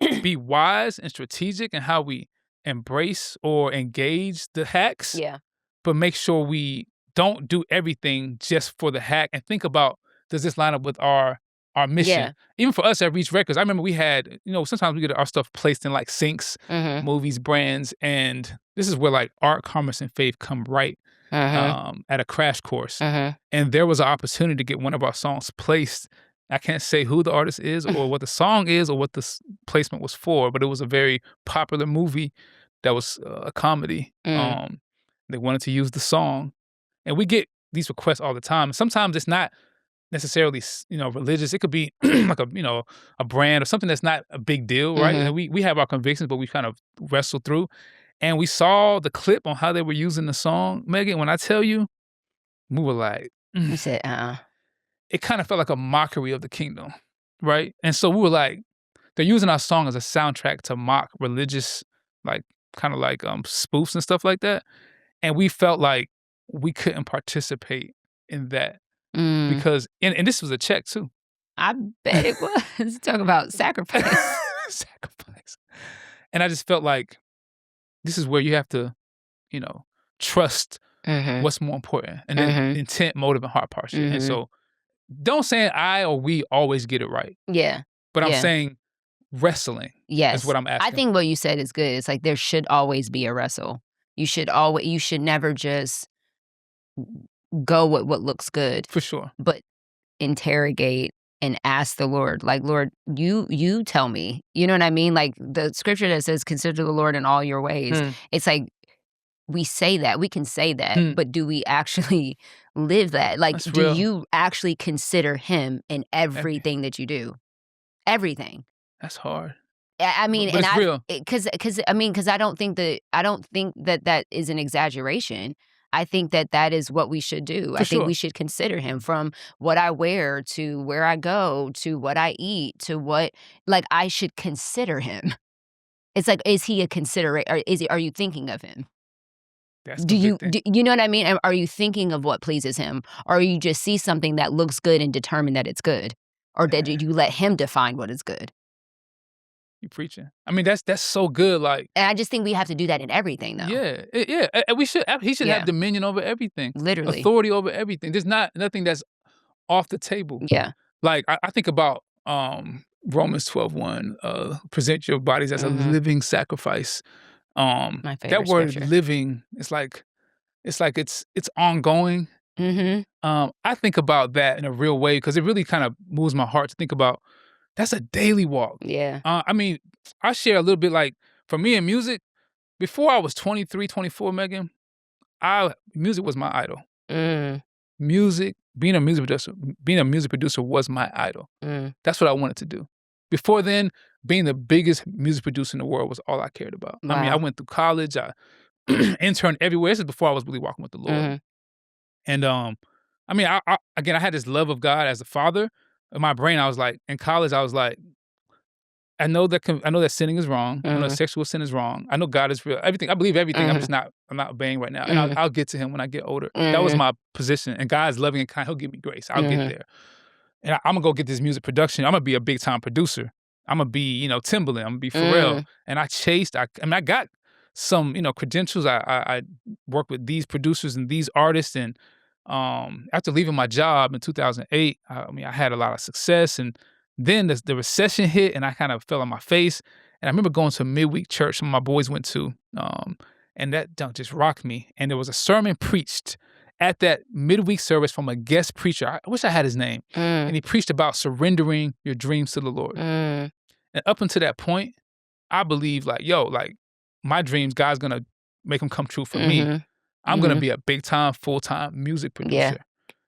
be wise and strategic in how we embrace or engage the hacks? Yeah. But make sure we don't do everything just for the hack and think about, does this line up with our mission? Yeah. Even for us at Reach Records, I remember we had, sometimes we get our stuff placed in like syncs, movies, brands, and this is where like art, commerce, and faith come right at a crash course. And there was an opportunity to get one of our songs placed. I can't say who the artist is or what the song is or what the placement was for, but it was a very popular movie that was a comedy. They wanted to use the song. And we get these requests all the time. Sometimes it's not necessarily, religious. It could be like a brand or something that's not a big deal, right? Mhm. And we have our convictions, but we kind of wrestle through. And we saw the clip on how they were using the song, Megan. When I tell you, we were like, You said, it kind of felt like a mockery of the kingdom, right? And so we were like, they're using our song as a soundtrack to mock religious, like kind of like spoofs and stuff like that. And we felt like we couldn't participate in that Mm. because, and this was a check too. I bet it was. Talk about sacrifice. Sacrifice. And I just felt like this is where you have to, trust Mhm. what's more important, and then Mhm. intent, motive, and heart posture. And Mhm. so, don't say I or we always get it right, Yeah. but I'm Yeah. saying wrestling is Yes. what I'm I asking. think what you said is good. It's like there should always be a wrestle. You should never just go with what looks good, For sure. but interrogate and ask the Lord, like, Lord, you tell me. You know what I mean? Like the scripture that says, consider the Lord in all your ways. It's like we say that, we can say that, but do we actually live that? Like, That's do real. you actually consider him in everything that you do? Everything. That's hard. I mean, But and it's real. because I don't think that is an exaggeration. I think that is what we should do. For I think sure. we should consider him from what I wear to where I go to what I eat to what, like, I should consider him. It's like, is he a considerate? Or are you thinking of him? That's the big thing. You know what I mean? Are you thinking of what pleases him? Or you just see something that looks good and determine that it's good? Or did you let him define what is good? You preaching. I mean, that's so good. Like, And I just think we have to do that in everything, though. yeah. And we should. He should Yeah. have dominion over everything. Literally. Authority over everything. There's nothing that's off the table. Yeah. Like I think about Romans 12:1. Present your bodies as a living sacrifice. My favorite That word scripture. living is like it's ongoing. Mhm. I think about that in a real way because it really kind of moves my heart to think about that's a daily walk. Yeah. I mean, I share a little bit like for me in music, before I was 23, 24, Megan, music was my idol. Mm. Music, being a music producer was my idol. Mm. That's what I wanted to do. Before then, being the biggest music producer in the world was all I cared about. I mean, I Wow. went through college, I interned everywhere. This is before I was really walking with the Lord. Mhm. And I mean, I had this love of God as a father. In my brain, I was like, in college, I was like, I know that sinning is wrong. I know that sexual sin is wrong. I know God is real. Everything, I believe everything. I'm not obeying right now. And I'll get to him when I get older. That was my position. And God's loving and kind. He'll give me grace. I'll get there. And I'm gonna go get this music production. I'm gonna be a big time producer. I'm gonna be, Timbaland. I'm gonna be Pharrell. And I got some, credentials. I work with these producers and these artists. And after leaving my job in 2008, I had a lot of success. And then the recession hit, and I kind of fell on my face. And I remember going to a midweek church some of my boys went to, and that just rocked me. And there was a sermon preached at that midweek service from a guest preacher. I wish I had his name. And he preached about surrendering your dreams to the Lord. And up until that point, I believed like my dreams, God's gonna make them come true for me. I'm gonna be a big time, full time music producer. Yeah.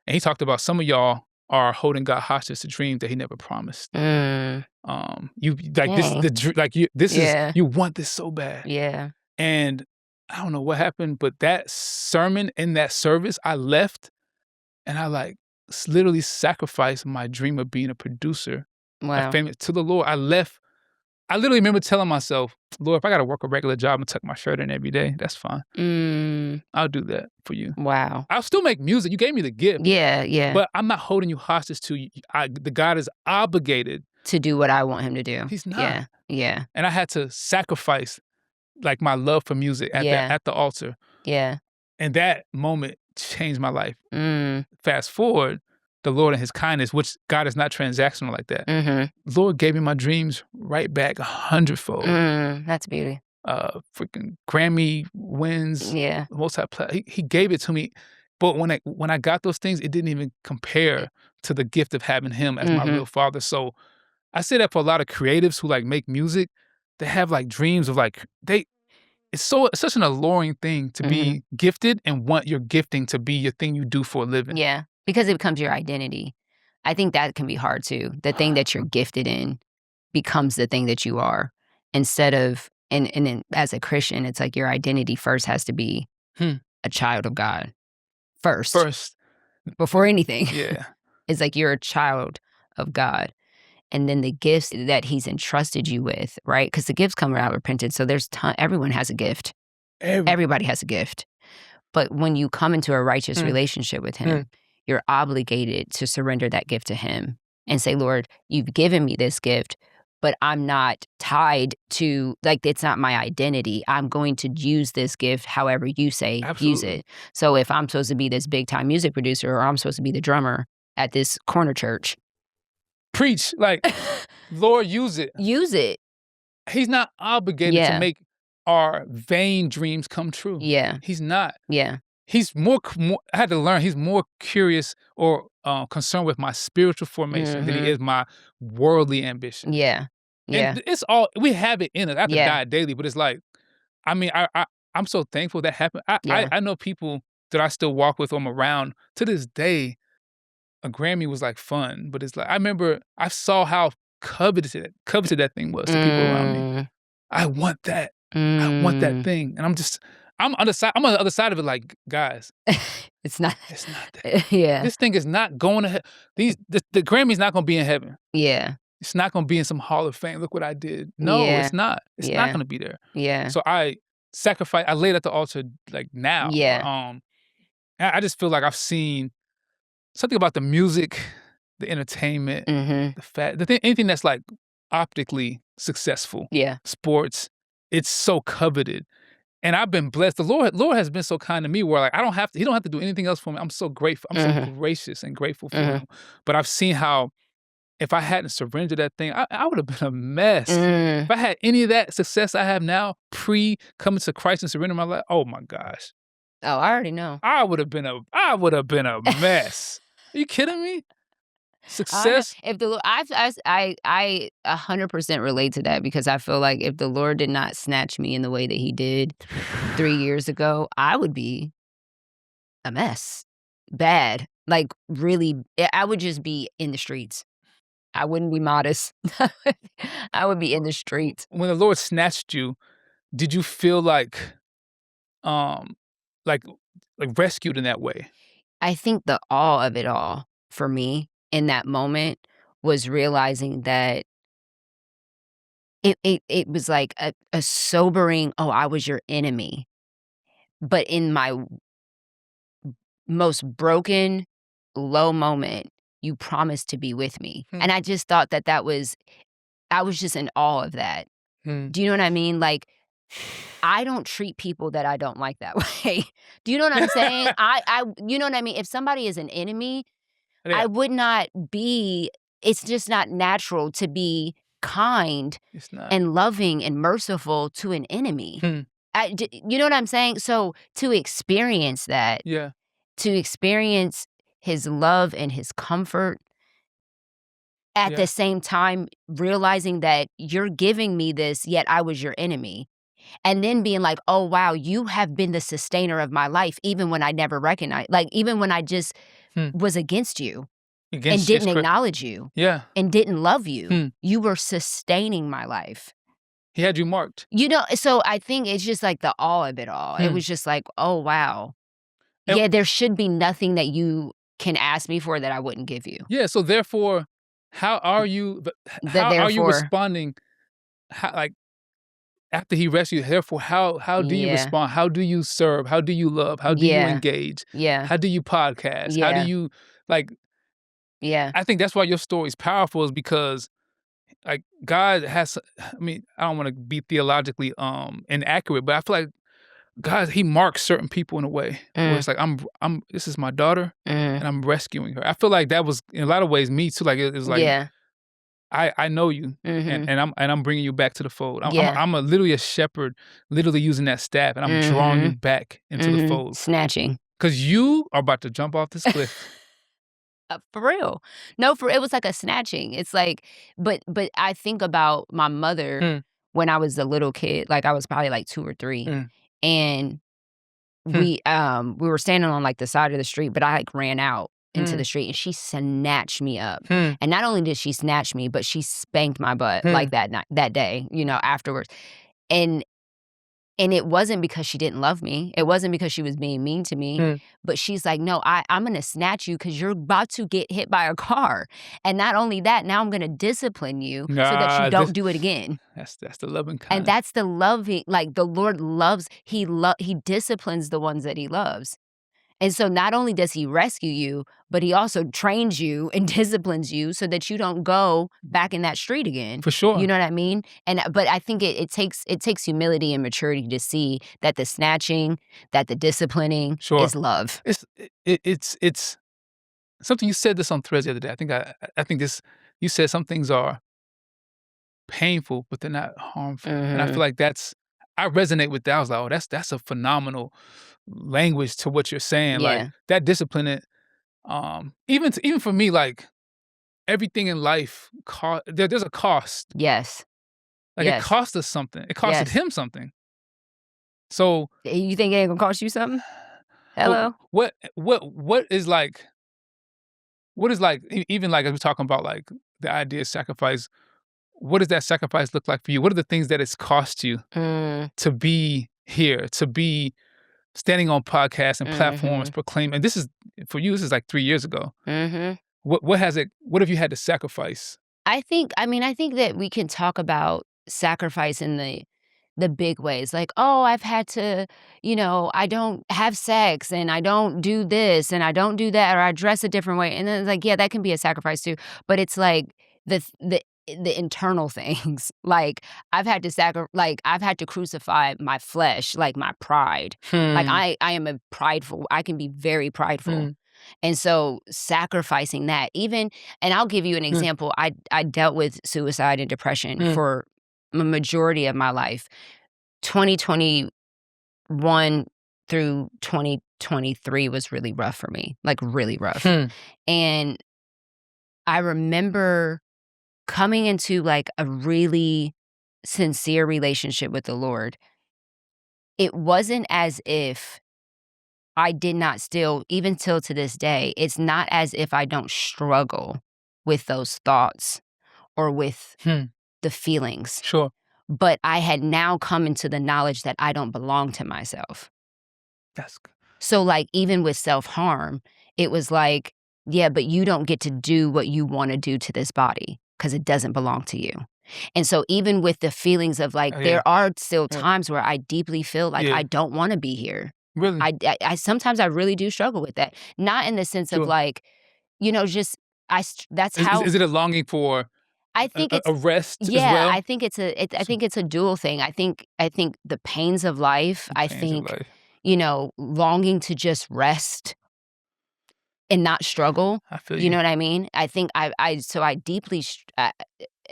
And he talked about some of y'all are holding God hostage to dreams that He never promised. You like this Yeah. is you want this so bad. Yeah. And I don't know what happened, but that sermon in that service, I left and I literally sacrificed my dream of being a producer, Wow. to the Lord. I left. I literally remember telling myself, Lord, if I got to work a regular job and tuck my shirt in every day, that's fine. I'll do that for you. Wow. I'll still make music. You gave me the gift. Yeah, yeah. But I'm not holding you hostage to you. The God is obligated to do what I want him to do. He's not. Yeah. Yeah. And I had to sacrifice my love for music at the altar. Yeah. And that moment changed my life. Fast forward, the Lord and His kindness, which God is not transactional like that. Lord gave me my dreams right back 100-fold. That's beauty. Freaking Grammy wins. Yeah. He gave it to me. But when I got those things, it didn't even compare to the gift of having Him as my real father. So I say that for a lot of creatives who make music, they have dreams of it's such an alluring thing to be gifted and want your gifting to be your thing you do for a living. Yeah, because it becomes your identity. I think that can be hard too. The thing that you're gifted in becomes the thing that you are, instead of and as a Christian, it's like your identity first has to be a child of God first before anything. Yeah. It's like you're a child of God. And then the gifts that he's entrusted you with, right? Because the gifts come out of repentance. So everyone has a gift. Everybody has a gift. But when you come into a righteous relationship with him, you're obligated to surrender that gift to him and say, Lord, you've given me this gift, but I'm not tied to, like, it's not my identity. I'm going to use this gift however you say use it. So if I'm supposed to be this big time music producer, or I'm supposed to be the drummer at this corner church, preach, like, Lord, use it. Use it. He's not obligated to make our vain dreams come true. Yeah. He's not. Yeah. He's more I had to learn, he's more curious or concerned with my spiritual formation than he is my worldly ambition. Yeah. Yeah. And it's all, we have it in us. I have to die daily, but it's like, I mean, I'm so thankful that happened. I know people that I still walk with, I'm around to this day. A Grammy was like fun, but it's like, I remember I saw how coveted that thing was to people around me. I want that. I want that thing. And I'm on the other side of it, like, guys. It's not that. Yeah. This thing is not going to the Grammy's not gonna be in heaven. Yeah. It's not gonna be in some Hall of Fame. Look what I did. No, it's not. It's not gonna be there. Yeah. So I laid at the altar, like, now. Yeah. I just feel like I've seen something about the music, the entertainment, anything that's like optically successful. Yeah. Sports, it's so coveted. And I've been blessed. The Lord has been so kind to me where, like, he don't have to do anything else for me. I'm so grateful. I'm so gracious and grateful for him. But I've seen how if I hadn't surrendered that thing, I would have been a mess. If I had any of that success I have now, coming to Christ and surrendering my life, oh my gosh. Oh, I already know. I would have been a mess. Are you kidding me? Success. If the I 100% relate to that, because I feel like if the Lord did not snatch me in the way that he did 3 years ago, I would be a mess. Bad. Like, really, I would just be in the streets. I wouldn't be modest. I would be in the streets. When the Lord snatched you, did you feel like rescued in that way? I think the awe of it all for me in that moment was realizing that it was like a sobering, oh, I was your enemy. But in my most broken, low moment, you promised to be with me. And I just thought I was just in awe of that. Do you know what I mean? Like, I don't treat people that I don't like that way. Do you know what I'm saying? You know what I mean? If somebody is an enemy, I would not be, it's just not natural to be kind and loving and merciful to an enemy. You know what I'm saying? So to experience that, to experience his love and his comfort, at the same time realizing that you're giving me this, yet I was your enemy. And then being like, oh, wow, you have been the sustainer of my life, even when I never recognized, like, even when I just was against you and didn't acknowledge you and didn't love you. You were sustaining my life. He had you marked. You know, so I think it's just like the awe of it all. It was just like, oh, wow. And there should be nothing that you can ask me for that I wouldn't give you. Yeah, so therefore, how are you responding? Like, after he rescued you, therefore, how do you respond? How do you serve? How do you love? How do you engage? How do you podcast? How do you, like... I think that's why your story is powerful, is because, like, God has... I mean, I don't want to be theologically inaccurate, but I feel like God, he marks certain people in a way where it's like, this is my daughter, and I'm rescuing her. I feel like that was, in a lot of ways, me too. Like, it was like, I know you, and I'm bringing you back to the fold. I'm literally a shepherd, literally using that staff, and I'm drawing you back into the fold. Snatching. Because you are about to jump off this cliff. For real. No, it was like a snatching. It's like, but I think about my mother when I was a little kid. Like, I was probably, like, 2 or 3. And Hmm. we were standing on, like, the side of the street, but I, like, ran out into the street, and she snatched me up. And not only did she snatch me, but she spanked my butt, like, that day, you know, afterwards. And it wasn't because she didn't love me. It wasn't because she was being mean to me. But she's like, "No, I'm gonna snatch you because you're about to get hit by a car. And not only that, now I'm gonna discipline you so that you don't do it again." That's the loving kind. And that's the loving, like, the Lord loves, he disciplines the ones that he loves. And so not only does he rescue you, but he also trains you and disciplines you so that you don't go back in that street again. For sure. You know what I mean? But I think it takes humility and maturity to see that the snatching, that the disciplining is love. It's something. You said this on Threads the other day. I think this, you said some things are painful, but they're not harmful. And I feel like I resonate with that. I was like, oh, that's a phenomenal language to what you're saying. Yeah. Like that discipline, even for me, like everything in life, there's a cost. Yes. Like it cost us something. It costed him something. So you think it ain't gonna cost you something? Hello. What is like? What is like? Even like as we're talking about like the idea of sacrifice. What does that sacrifice look like for you? What are the things that it's cost you to be here, to be standing on podcasts and platforms proclaiming? And this is, for you, this is like 3 years ago. What have you had to sacrifice? I think that we can talk about sacrifice in the big ways. Like, oh, I've had to, you know, I don't have sex and I don't do this and I don't do that, or I dress a different way. And then it's like, yeah, that can be a sacrifice too. But it's like the internal things. Like I've had to crucify my flesh, like my pride. Like I am I can be very prideful. And so sacrificing that, even, and I'll give you an example. I dealt with suicide and depression for a majority of my life. 2021 through 2023 was really rough for me, like really rough. And I remember coming into like a really sincere relationship with the Lord. It wasn't as if I did not still, even till to this day, it's not as if I don't struggle with those thoughts or with the feelings. Sure. But I had now come into the knowledge that I don't belong to myself. That's good. So like even with self-harm, it was like, yeah, but you don't get to do what you want to do to this body because it doesn't belong to you. And so even with the feelings of like, there are still times where I deeply feel like I don't want to be here. Really? I sometimes I really do struggle with that. Not in the sense of like, you know, just that's how. Is it a longing for? I think it's a rest as yeah, well? I think it's I think it's a dual thing. I think the pains of life, you know, longing to just rest and not struggle. I feel you know what I mean? I think I deeply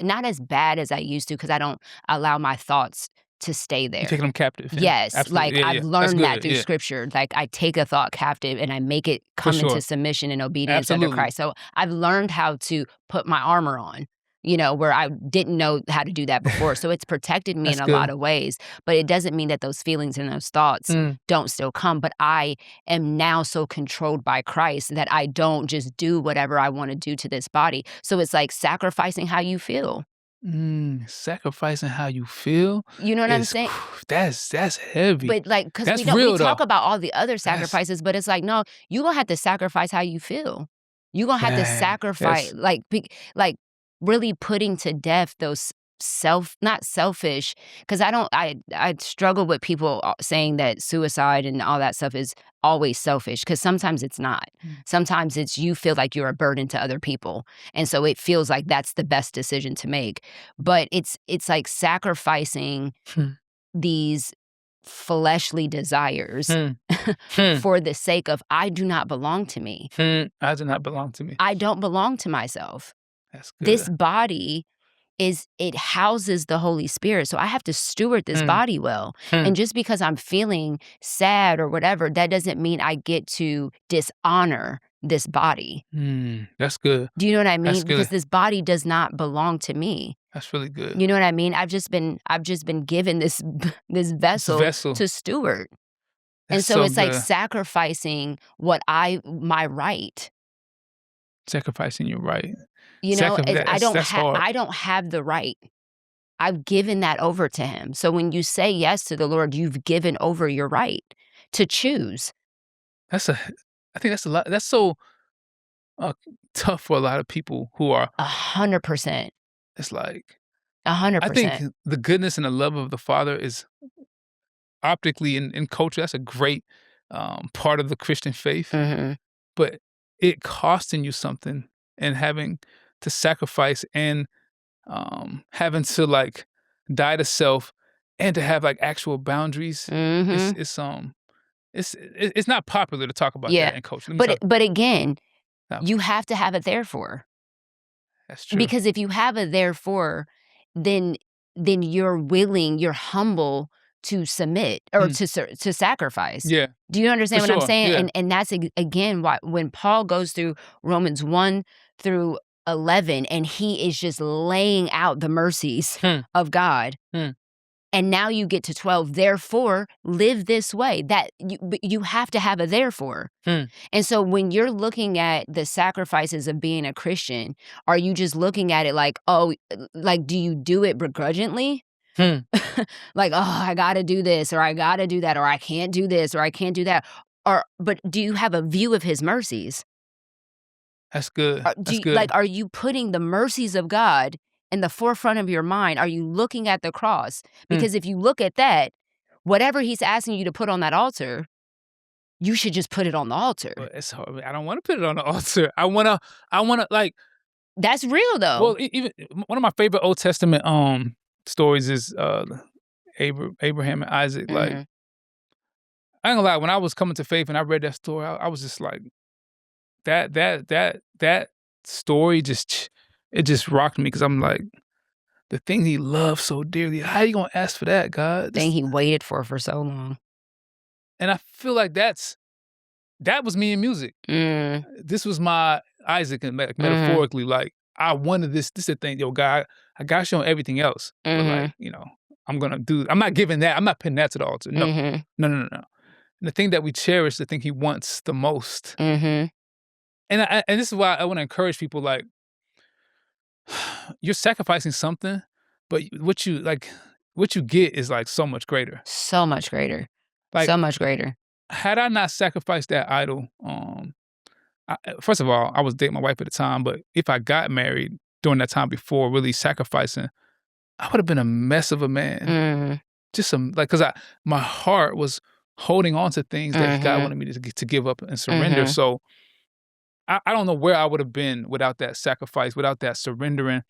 not as bad as I used to, because I don't allow my thoughts to stay there. You're taking them captive. Yes. Absolutely. Like I've learned that through scripture. Like I take a thought captive and I make it come into submission and obedience under Christ. So I've learned how to put my armor on, you know, where I didn't know how to do that before. So it's protected me in a lot of ways, but it doesn't mean that those feelings and those thoughts don't still come. But I am now so controlled by Christ that I don't just do whatever I want to do to this body. So it's like sacrificing how you feel. Sacrificing how you feel. You know what I'm saying? That's heavy. But like, because we talk about all the other sacrifices, but it's like, no, you're going to have to sacrifice how you feel. You're going to have to sacrifice, like really putting to death those not selfish, because I struggle with people saying that suicide and all that stuff is always selfish, because sometimes it's not. Sometimes it's you feel like you're a burden to other people, and so it feels like that's the best decision to make. But it's like sacrificing these fleshly desires for the sake of I do not belong to me. I do not belong to me. I don't belong to myself. That's good. This body it houses the Holy Spirit. So I have to steward this body well. And just because I'm feeling sad or whatever, that doesn't mean I get to dishonor this body. That's good. Do you know what I mean? Because this body does not belong to me. That's really good. You know what I mean? I've just been given this this This vessel vessel. to steward. And That's so so it's like good. sacrificing my right. Sacrificing your right. You know, That's hard. I don't have the right. I've given that over to him. So when you say yes to the Lord, you've given over your right to choose. I think that's a lot. That's so uh, tough for a lot of people who are. 100%. It's like I think 100%. the goodness and the love of the Father is optically in culture. That's a great part of the Christian faith, Mhm. but it costing you something and having to sacrifice and having to like die to self and to have like actual boundaries. It's Mhm. it's um it's not popular to talk about Yeah. that in culture. Let me talk. But again, No, you have to have it therefore. that's true. Because if you have a therefore, then you're willing, you're humble to submit or Mm, to sacrifice. yeah, Do you for understand what I'm sure. saying? Yeah. And that's again why when Paul goes through Romans 1 through 11 and he is just laying out the mercies Hmm, of God. hmm, And now you get to 12, therefore live this way. That but you have to have a therefore. hmm, And so when you're looking at the sacrifices of being a Christian, are you just looking at it like, oh, like, do you do it begrudgingly? hmm. Like, oh, I got to do this or I got to do that or I can't do this or I can't do that. But do you have a view of his mercies? That's good. That's good. Are you putting the mercies of God in the forefront of your mind? Are you looking at the cross? Hmm. Because if you look at that, whatever he's asking you to put on that altar, you should just put it on the altar. But it's hard. I don't want to put it on the altar. I wanna like. That's real though. Well, even one of my favorite Old Testament stories is Abraham and Isaac. Like Mhm. I ain't gonna lie, when I was coming to faith and I read that story, I was just like that story it just rocked me because I'm like the thing he loved so dearly. How you gonna ask for that, God? Thing he waited for so long. And I feel like that was me in music. Mm, This was my Isaac, and mhm, metaphorically, like I wanted this. This is the thing, yo, God. I got you on everything else, but like mhm, I'm gonna do. I'm not giving that. I'm not putting that to the altar. No, mhm, no, no, no, no. And the thing that we cherish, the thing He wants the most, mhm. and this is why I want to encourage people. Like you're sacrificing something, but what you get is like so much greater. So much greater. Like So much greater. had I not sacrificed that idol, first of all, I was dating my wife at the time, but if I got married during that time before really sacrificing, I would have been a mess of a man. Mm, Just some like because my heart was holding on to things that God mhm, wanted me to give up and surrender. mhm. So I don't know where I would have been without that sacrifice, without that surrendering.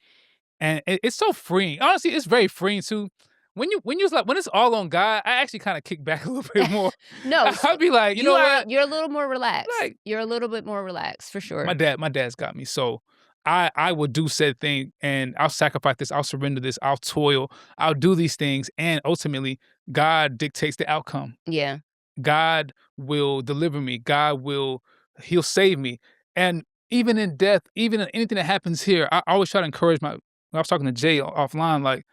And it's so freeing. Honestly, it's very freeing too. When you like when it's all on God, I actually kind of kick back a little bit more. No, I'll be like, you know what? you're a little more relaxed. Like You're a little bit more relaxed for sure. my dad's got me. So I will do said thing and I'll sacrifice this, I'll surrender this, I'll toil, I'll do these things, and ultimately God dictates the outcome. Yeah. God will deliver me. He'll save me. And even in death, even in anything that happens here, I always try to encourage I was talking to Jay offline, like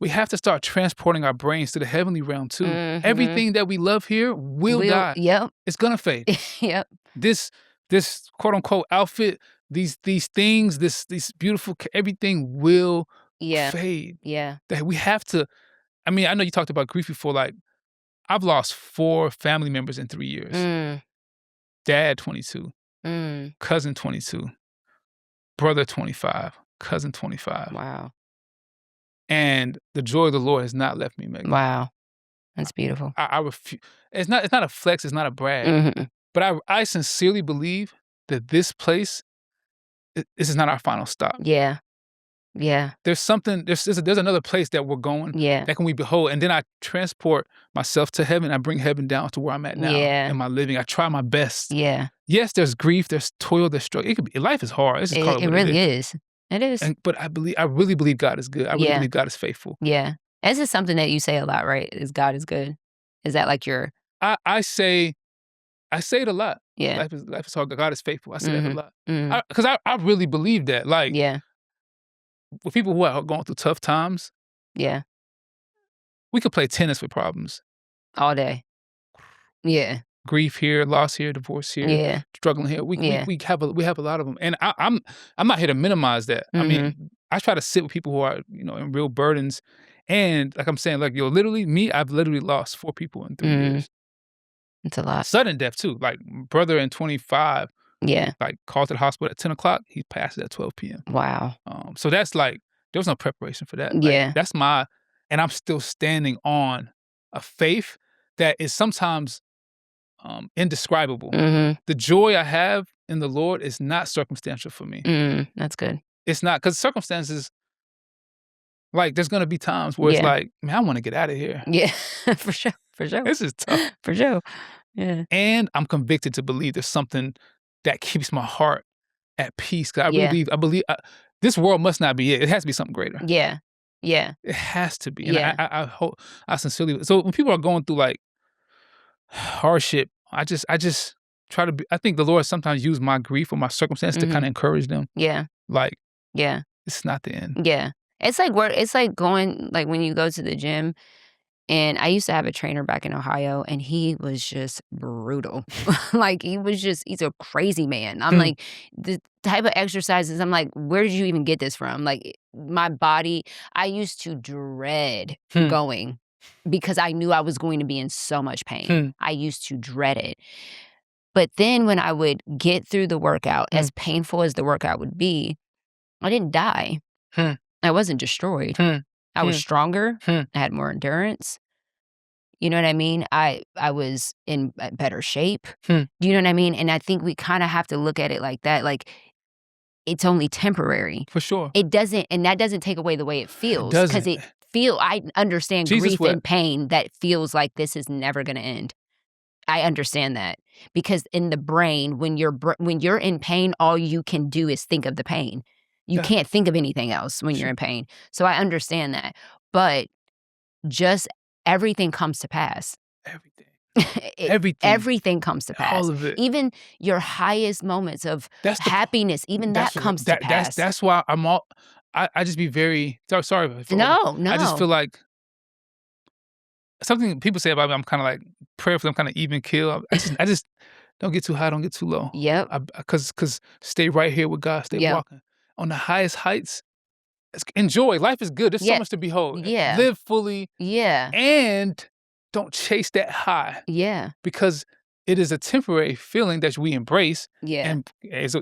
we have to start transporting our brains to the heavenly realm too. Mhm. Everything that we love here will die. Yep. It's gonna fade. Yep. This this quote unquote outfit, these things, these beautiful everything will Yeah. fade. Yeah. That we have to. I mean, I know you talked about grief before. Like I've lost 4 family members in 3 years. Mm, Dad 22, mm. cousin 22, brother 25, cousin 25, Wow. and the joy of the Lord has not left me, Megan. Wow. That's beautiful. I refuse. It's not a flex. It's not a brag. Mhm. But I sincerely believe that this place, this is not our final stop. Yeah. Yeah. There's something. There's another place that we're going Yeah. that can we behold, and then I transport myself to heaven. I bring heaven down to where I'm at now Yeah. in my living. I try my best. Yeah. Yes, there's grief, there's toil, there's struggle. It could be life is hard. Let's just call it It what it really is. is. It is. But I really believe God is good. I really Yeah. believe God is faithful. Yeah. This is something that you say a lot, right? Is God is good. Is that like your I say it a lot. yeah. Life is hard. God is faithful. I say that a Mhm. lot. Mhm. Because I really believe that. Like Yeah. with people who are going through tough times, Yeah. we could play tennis with problems. All day. Yeah. Grief here, loss here, divorce here, Yeah. struggling here. We Yeah. have a lot of them, and I'm not here to minimize that. I mean, I try to sit with people who are in real burdens, and like I'm saying, like literally me, I've literally lost 4 people in 3 years. It's a lot. Sudden death too. Like brother in 25, Yeah. like called to the hospital at 10 o'clock. He passed at 12 p.m. Wow. So that's like there was no preparation for that. Like, Yeah. that's and I'm still standing on a faith that is sometimes indescribable. The joy I have in the Lord is not circumstantial for me. That's good. It's not, because circumstances, like there's gonna be times where it's Yeah. like, man, I want to get out of here. Yeah. For sure. For sure. This is tough. For sure. Yeah. And I'm convicted to believe there's something that keeps my heart at peace. 'Cause I believe this world must not be it. It has to be something greater. Yeah. Yeah. It has to be. And Yeah. I hope, I sincerely. So when people are going through like hardship, I just try to be. I think the Lord sometimes use my grief or my circumstance to kind of encourage them. Yeah. Like, Yeah. it's not the end. Yeah. It's like going, like when you go to the gym. And I used to have a trainer back in Ohio, and he was just brutal. Like, he's a crazy man. I'm like, the type of exercises, I'm like, where did you even get this from? Like, my body, I used to dread going because I knew I was going to be in so much pain. I used to dread it. But then when I would get through the workout, as painful as the workout would be, I didn't die. I wasn't destroyed. I was stronger. I had more endurance. You know what I mean? I was in better shape. You know what I mean? And I think we kind of have to look at it like that. Like, it's only temporary. For sure. It doesn't, and that doesn't take away the way it feels. It Because doesn't. I understand Jesus grief and pain that feels like this is never going to end. I understand that. Because in the brain, when you're in pain, all you can do is think of the pain. You can't think of anything else when you're in pain. So I understand that. But just everything comes to pass. Everything. Everything comes to pass. All of it. Even your highest moments of happiness, even that comes to pass. That's why I just be very sorry. No. I just feel like something people say about me, I'm kind of like prayerfully, I'm kind of even keel. I just don't get too high, don't get too low. Yep. Because stay right here with God. Stay walking on the highest heights. Enjoy. Life is good. There's so much to behold. Yeah. Live fully. Yeah. And don't chase that high. Yeah. Because it is a temporary feeling that we embrace. Yeah. And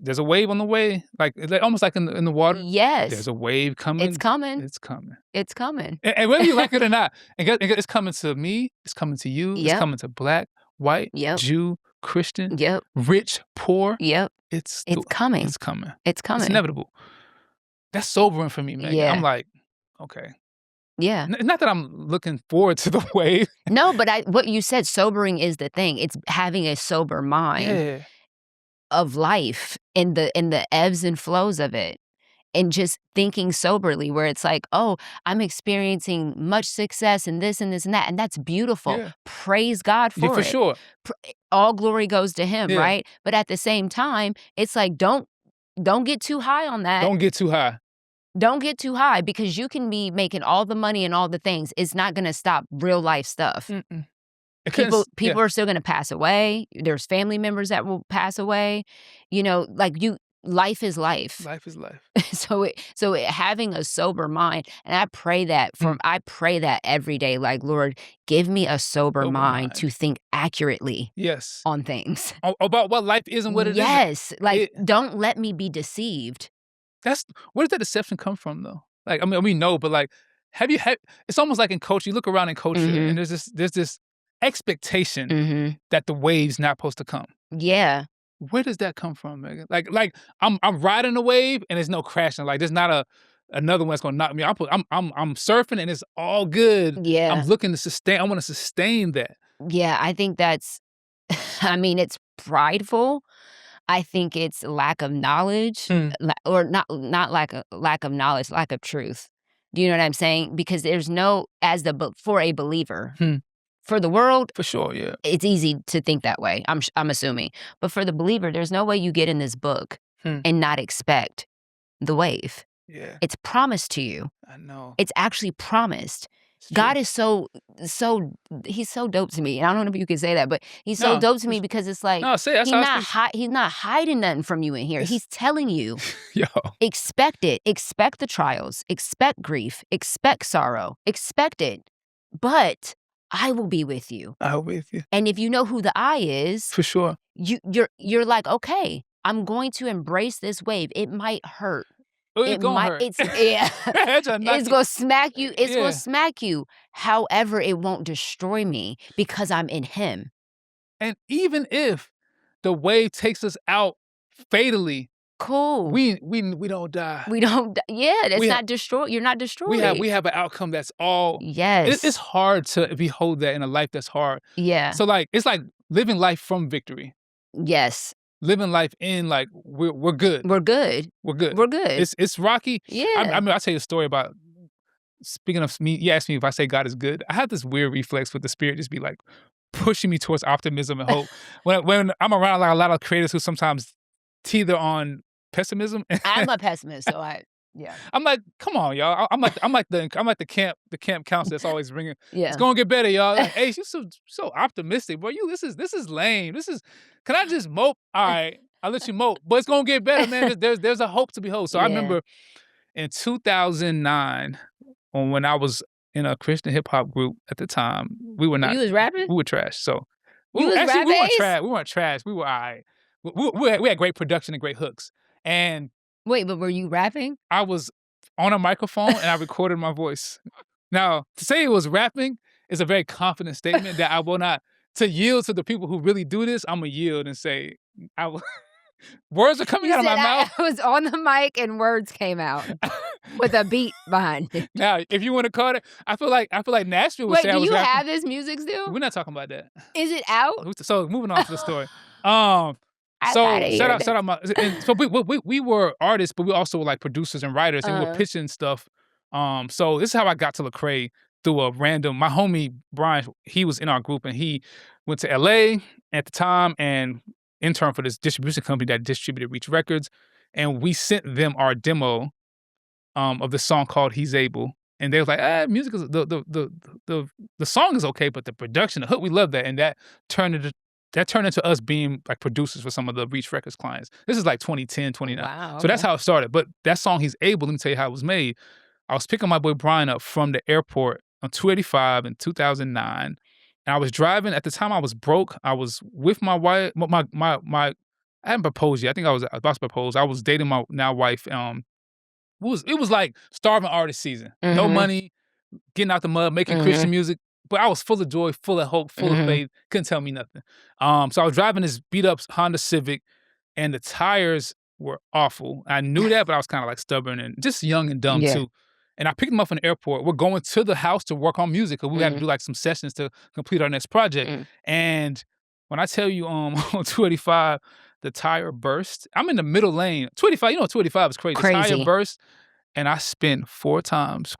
there's a wave on the way. Like almost like in the water. Yes. There's a wave coming. It's coming. It's coming. It's coming. And whether you like it or not, it's coming to me. It's coming to you. It's coming to black, white, Jew, Christian, rich, poor. It's coming. It's coming. It's coming. It's inevitable. That's sobering for me, man. Yeah. I'm like, okay. Yeah. Not that I'm looking forward to the wave. No, but what you said, sobering is the thing. It's having a sober mind of life and the ebbs and flows of it. And just thinking soberly, where it's like, oh, I'm experiencing much success in this and this and that. And that's beautiful. Yeah. Praise God for it. For sure. All glory goes to him, right? But at the same time, it's like, don't get too high on that. Don't get too high. Don't get too high, because you can be making all the money and all the things. It's not going to stop real life stuff. People are still going to pass away. There's family members that will pass away. You know, life is life. Life is life. So having a sober mind, and I pray that every day. Like, Lord, give me a sober mind to think accurately. On things about what life is and what it isn't. Like, don't let me be deceived. Where does that deception come from, though? Like, I mean, we know, but like, it's almost like in culture. You look around in culture, and there's this expectation that the wave's not supposed to come. Yeah. Where does that come from, Megan? Like I'm riding the wave and there's no crashing. Like, there's not another one that's gonna knock me. I'm surfing and it's all good. Yeah. I'm looking to sustain. I want to sustain that. Yeah, I think that's. I mean, it's prideful. I think it's lack of knowledge, or not lack of knowledge, lack of truth. Do you know what I'm saying? Because there's no, for a believer, for the world, for sure, yeah, it's easy to think that way. I'm assuming, but for the believer, there's no way you get in this book and not expect the wave. Yeah. It's promised to you. I know. It's actually promised. It's true. God is so he's so dope to me. And I don't know if you can say that, but he's so dope to me because it's like No, say that's he's not hiding nothing from you in here. He's telling you. Yo. Expect it. Expect the trials. Expect grief. Expect sorrow. Expect it. But I will be with you. I will be with you. And if you know who the I is, for sure, you're like, okay, I'm going to embrace this wave. It might hurt. It's gonna hurt. It's gonna smack you. It's gonna smack you. However, it won't destroy me because I'm in him. And even if the wave takes us out fatally, cool. We don't die. We don't. Yeah, that's not destroyed. You're not destroyed. We have an outcome that's all. Yes. It's hard to behold that in a life that's hard. Yeah. So like it's like living life from victory. Yes. Living life in like we're good. We're good. We're good. We're good. It's rocky. Yeah. I mean, I'll tell you a story about. Speaking of me, you asked me if I say God is good. I have this weird reflex with the spirit just be like pushing me towards optimism and hope. when I'm around like a lot of creators who sometimes teeter on pessimism. I'm a pessimist, so I'm like, come on, y'all. I'm like the camp counselor that's always ringing. Yeah. It's gonna get better, y'all. Like, hey, she's so optimistic, bro. This is lame. Can I just mope? All right, I'll let you mope, but it's gonna get better, man. There's a hope to behold. So I remember in 2009, when I was in a Christian hip hop group at the time, we were not. You was rapping? We were trash. So we weren't trash. We weren't trash. We were all right. We had great production and great hooks. And wait, but were you rapping? I was on a microphone and I recorded my voice. Now, to say it was rapping is a very confident statement that I will not. To yield to the people who really do this, I'm gonna yield and say, words are coming out of my mouth. I was on the mic and words came out with a beat behind it. Now, if you want to call it, I feel like Nashville would say I was rapping. Wait, do you have this music still? We're not talking about that. Is it out? So moving on to the story. Shout out we were artists, but we also were like producers and writers, and we were pitching stuff. So this is how I got to Lecrae through a random. My homie Brian, he was in our group, and he went to LA at the time and interned for this distribution company that distributed Reach Records, and we sent them our demo of the song called "He's Able." And they was like, music is the song is okay, but the production, the hook, we love that, and that turned into us being like producers for some of the Reach Records clients. This is like 2010, 2009. Wow, okay. So that's how it started. But that song, He's Able, let me tell you how it was made. I was picking my boy Brian up from the airport on 285 in 2009. And I was driving. At the time, I was broke. I was with my wife. I hadn't proposed yet. I think I was about to propose. I was dating my now wife. It was like starving artist season. Mm-hmm. No money, getting out the mud, making Christian music. But I was full of joy, full of hope, full of faith. Couldn't tell me nothing. So I was driving this beat-up Honda Civic, and the tires were awful. I knew that, but I was kind of like stubborn and just young and dumb too. And I picked him up from the airport. We're going to the house to work on music because we had to do like some sessions to complete our next project. And when I tell you on 285, the tire burst. I'm in the middle lane. 285, 285 is crazy. The tire burst, and I spent 4 times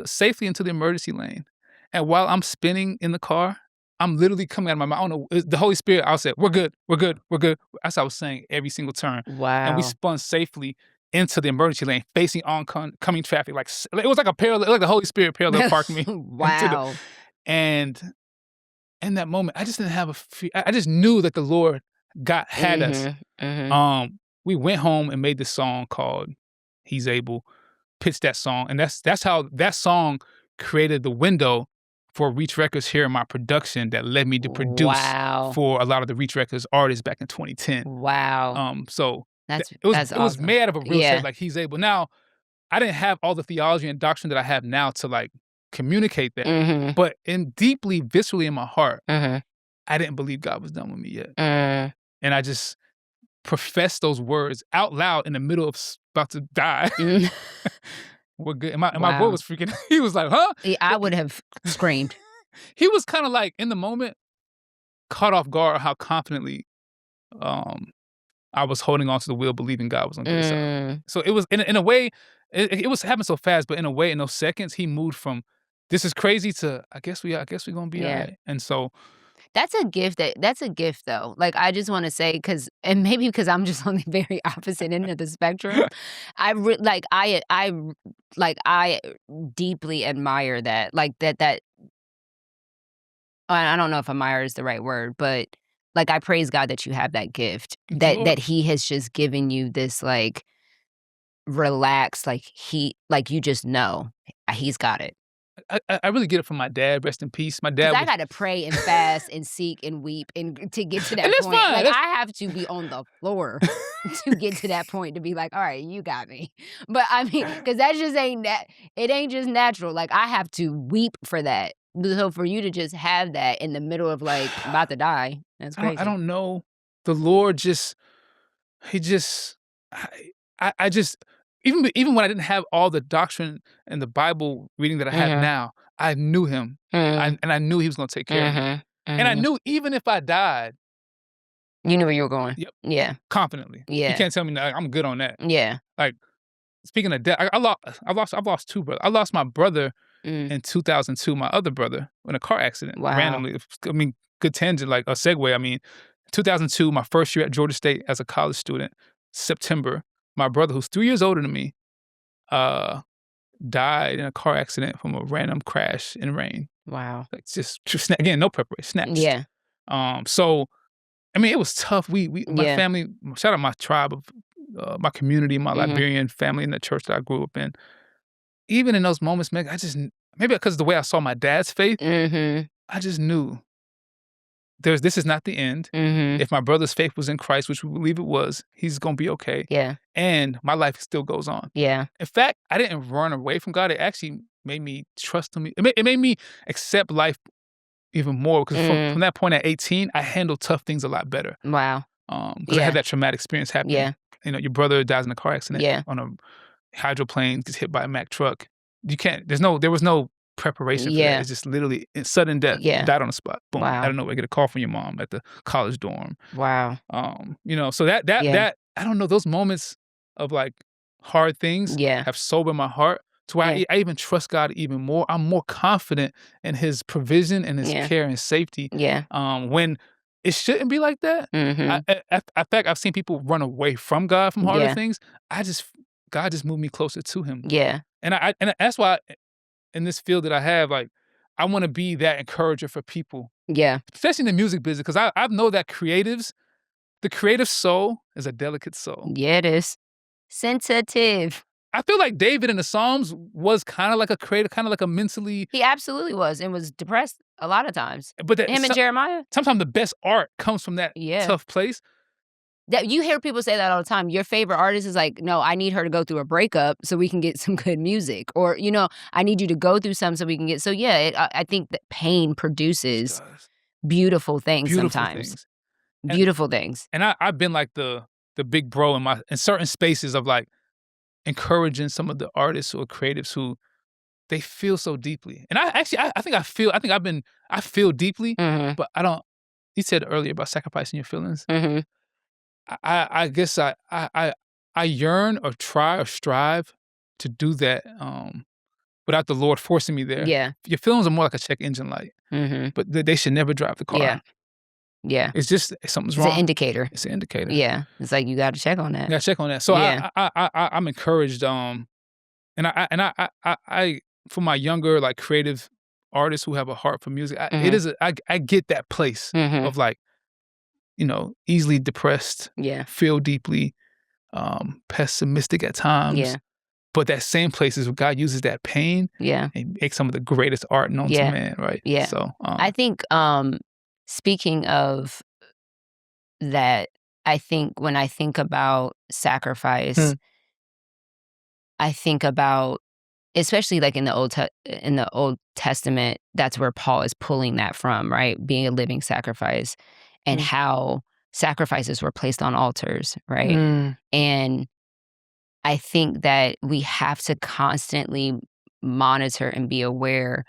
safely into the emergency lane. And while I'm spinning in the car, I'm literally coming out of my mouth. I don't know, the Holy Spirit, I said, we're good. That's what I was saying every single turn. Wow. And we spun safely into the emergency lane, facing oncoming traffic. Like it was like like the Holy Spirit parallel parked me. Wow. And in that moment, I just didn't have I just knew that the Lord had us. We went home and made this song called He's Able, pitched that song. And that's how that song created the window for Reach Records here in my production that led me to produce for a lot of the Reach Records artists back in 2010. Wow. So that's it awesome. was made out of a real set, like He's Able. Now, I didn't have all the theology and doctrine that I have now to like communicate that. But deeply, viscerally in my heart, I didn't believe God was done with me yet. And I just professed those words out loud in the middle of about to die. We're good. And my boy was freaking. He was like, huh? Yeah, I would have screamed. He was kind of like, in the moment, caught off guard how confidently I was holding on to the wheel, believing God was on the other side. So it was, in a way, it was happening so fast, but in a way, in those seconds, he moved from, this is crazy to, I guess we're going to be all right. And so. That's a gift though. Like, I just wanna say, and maybe because I'm just on the very opposite end of the spectrum, I deeply admire that. Like, I don't know if admire is the right word, but, like, I praise God that you have that gift, Thank you, that Lord. He has just given you this, like, relaxed, like, you just know, He's got it. I really get it from my dad. Rest in peace. My 'Cause dad I was, gotta pray and fast and seek and weep and to get to and that that's point. fine. Like, I have to be on the floor to get to that point to be like, "Alright, you got me." But, I mean, because that just ain't that it ain't just natural. Like, I have to weep for that. So for you to just have that in the middle of, like, about to die, that's I crazy. don't know. The Lord just he just I just even when I didn't have all the doctrine and the Bible reading that I have Mhm. now, I knew him. Mhm. And I knew he was gonna take care of me. Mhm. And I Mhm. knew even if I died, You knew where you were going. yep, Yeah. confidently. You Yeah. can't tell me no, I'm good on that. Yeah. Like, speaking of death, I've lost two brothers. I lost my brother Mm. in 2002, my other brother, in a car accident Wow. randomly. I mean, good tangent, like a segue. I mean, 2002, my first year at Georgia State as a college student, September, my brother, who's 3 years older than me, uh, died in a car accident from a random crash in rain. Wow. Like, just again, no preparation, snatched. Yeah. So I mean, it was tough. My Yeah. family, shout out my tribe of my community, my Mhm. Liberian family in the church that I grew up in. Even in those moments, man, maybe because of the way I saw my dad's faith, Mhm. I just knew this is not the end. Mhm. If my brother's faith was in Christ, which we believe it was, he's gonna be okay. Yeah. And my life still goes on. Yeah. In fact, I didn't run away from God. It actually made me trust him. It made me accept life even more because from Mm. that point at 18, I handled tough things a lot better. Wow. Because I had Yeah. that traumatic experience happen. Yeah. You know, your brother dies in a car accident Yeah. on a hydroplane, gets hit by a Mack truck. You can't. There was no preparation for that. Yeah. It's just literally sudden death. Yeah. Died on the spot. Boom. I Wow. don't know. I get a call from your mom at the college dorm. Wow. So Yeah. that I don't know. Those moments of like hard things Yeah. have sobered my heart to where Yeah. I even trust God even more. I'm more confident in His provision and His Yeah. care and safety. Yeah. When it shouldn't be like that. Mhm. In fact, I've seen people run away from God from harder Yeah. things. God just moved me closer to Him, Yeah. and that's why in this field that I have, like, I want to be that encourager for people, Yeah. especially in the music business, because I know that the creative soul is a delicate soul. Yeah, it is. Sensitive. I feel like David in the Psalms was kind of like a creative, kind of like a mentally, He absolutely was and was depressed a lot of times. but that Him and Jeremiah? sometimes the best art comes from that Yeah. tough place. That you hear people say that all the time. Your favorite artist is like, "No, I need her to go through a breakup so we can get some good music." Or, "I need you to go through something so we can get." So, yeah, I think that pain produces Does. beautiful things Beautiful sometimes. things. Beautiful things. And I've been like the big bro in certain spaces of like encouraging some of the artists or creatives who they feel so deeply. And I feel deeply, Mhm. but I don't. You said earlier about sacrificing your feelings. Mhm. I guess I yearn or try or strive to do that without the Lord forcing me there. Yeah. Your feelings are more like a check engine light, Mhm. but they should never drive the car. Yeah. Yeah. It's just if something's It's an wrong. indicator. It's an indicator. Yeah. It's like you gotta check on You that. gotta check on that. So Yeah. I'm encouraged. And I for my younger like creative artists who have a heart for music, Mhm. I get that place Mhm. of like easily depressed, Yeah. feel deeply, pessimistic at times. Yeah. But that same place is where God uses that pain Yeah. and makes some of the greatest art known to Yeah. man, right? Yeah. So I think, speaking of that, I think when I think about sacrifice, Hmm. I think about, especially like in the Old Testament, that's where Paul is pulling that from, right? Being a living sacrifice and Mm. how sacrifices were placed on altars, right? Mm. And I think that we have to constantly monitor and be aware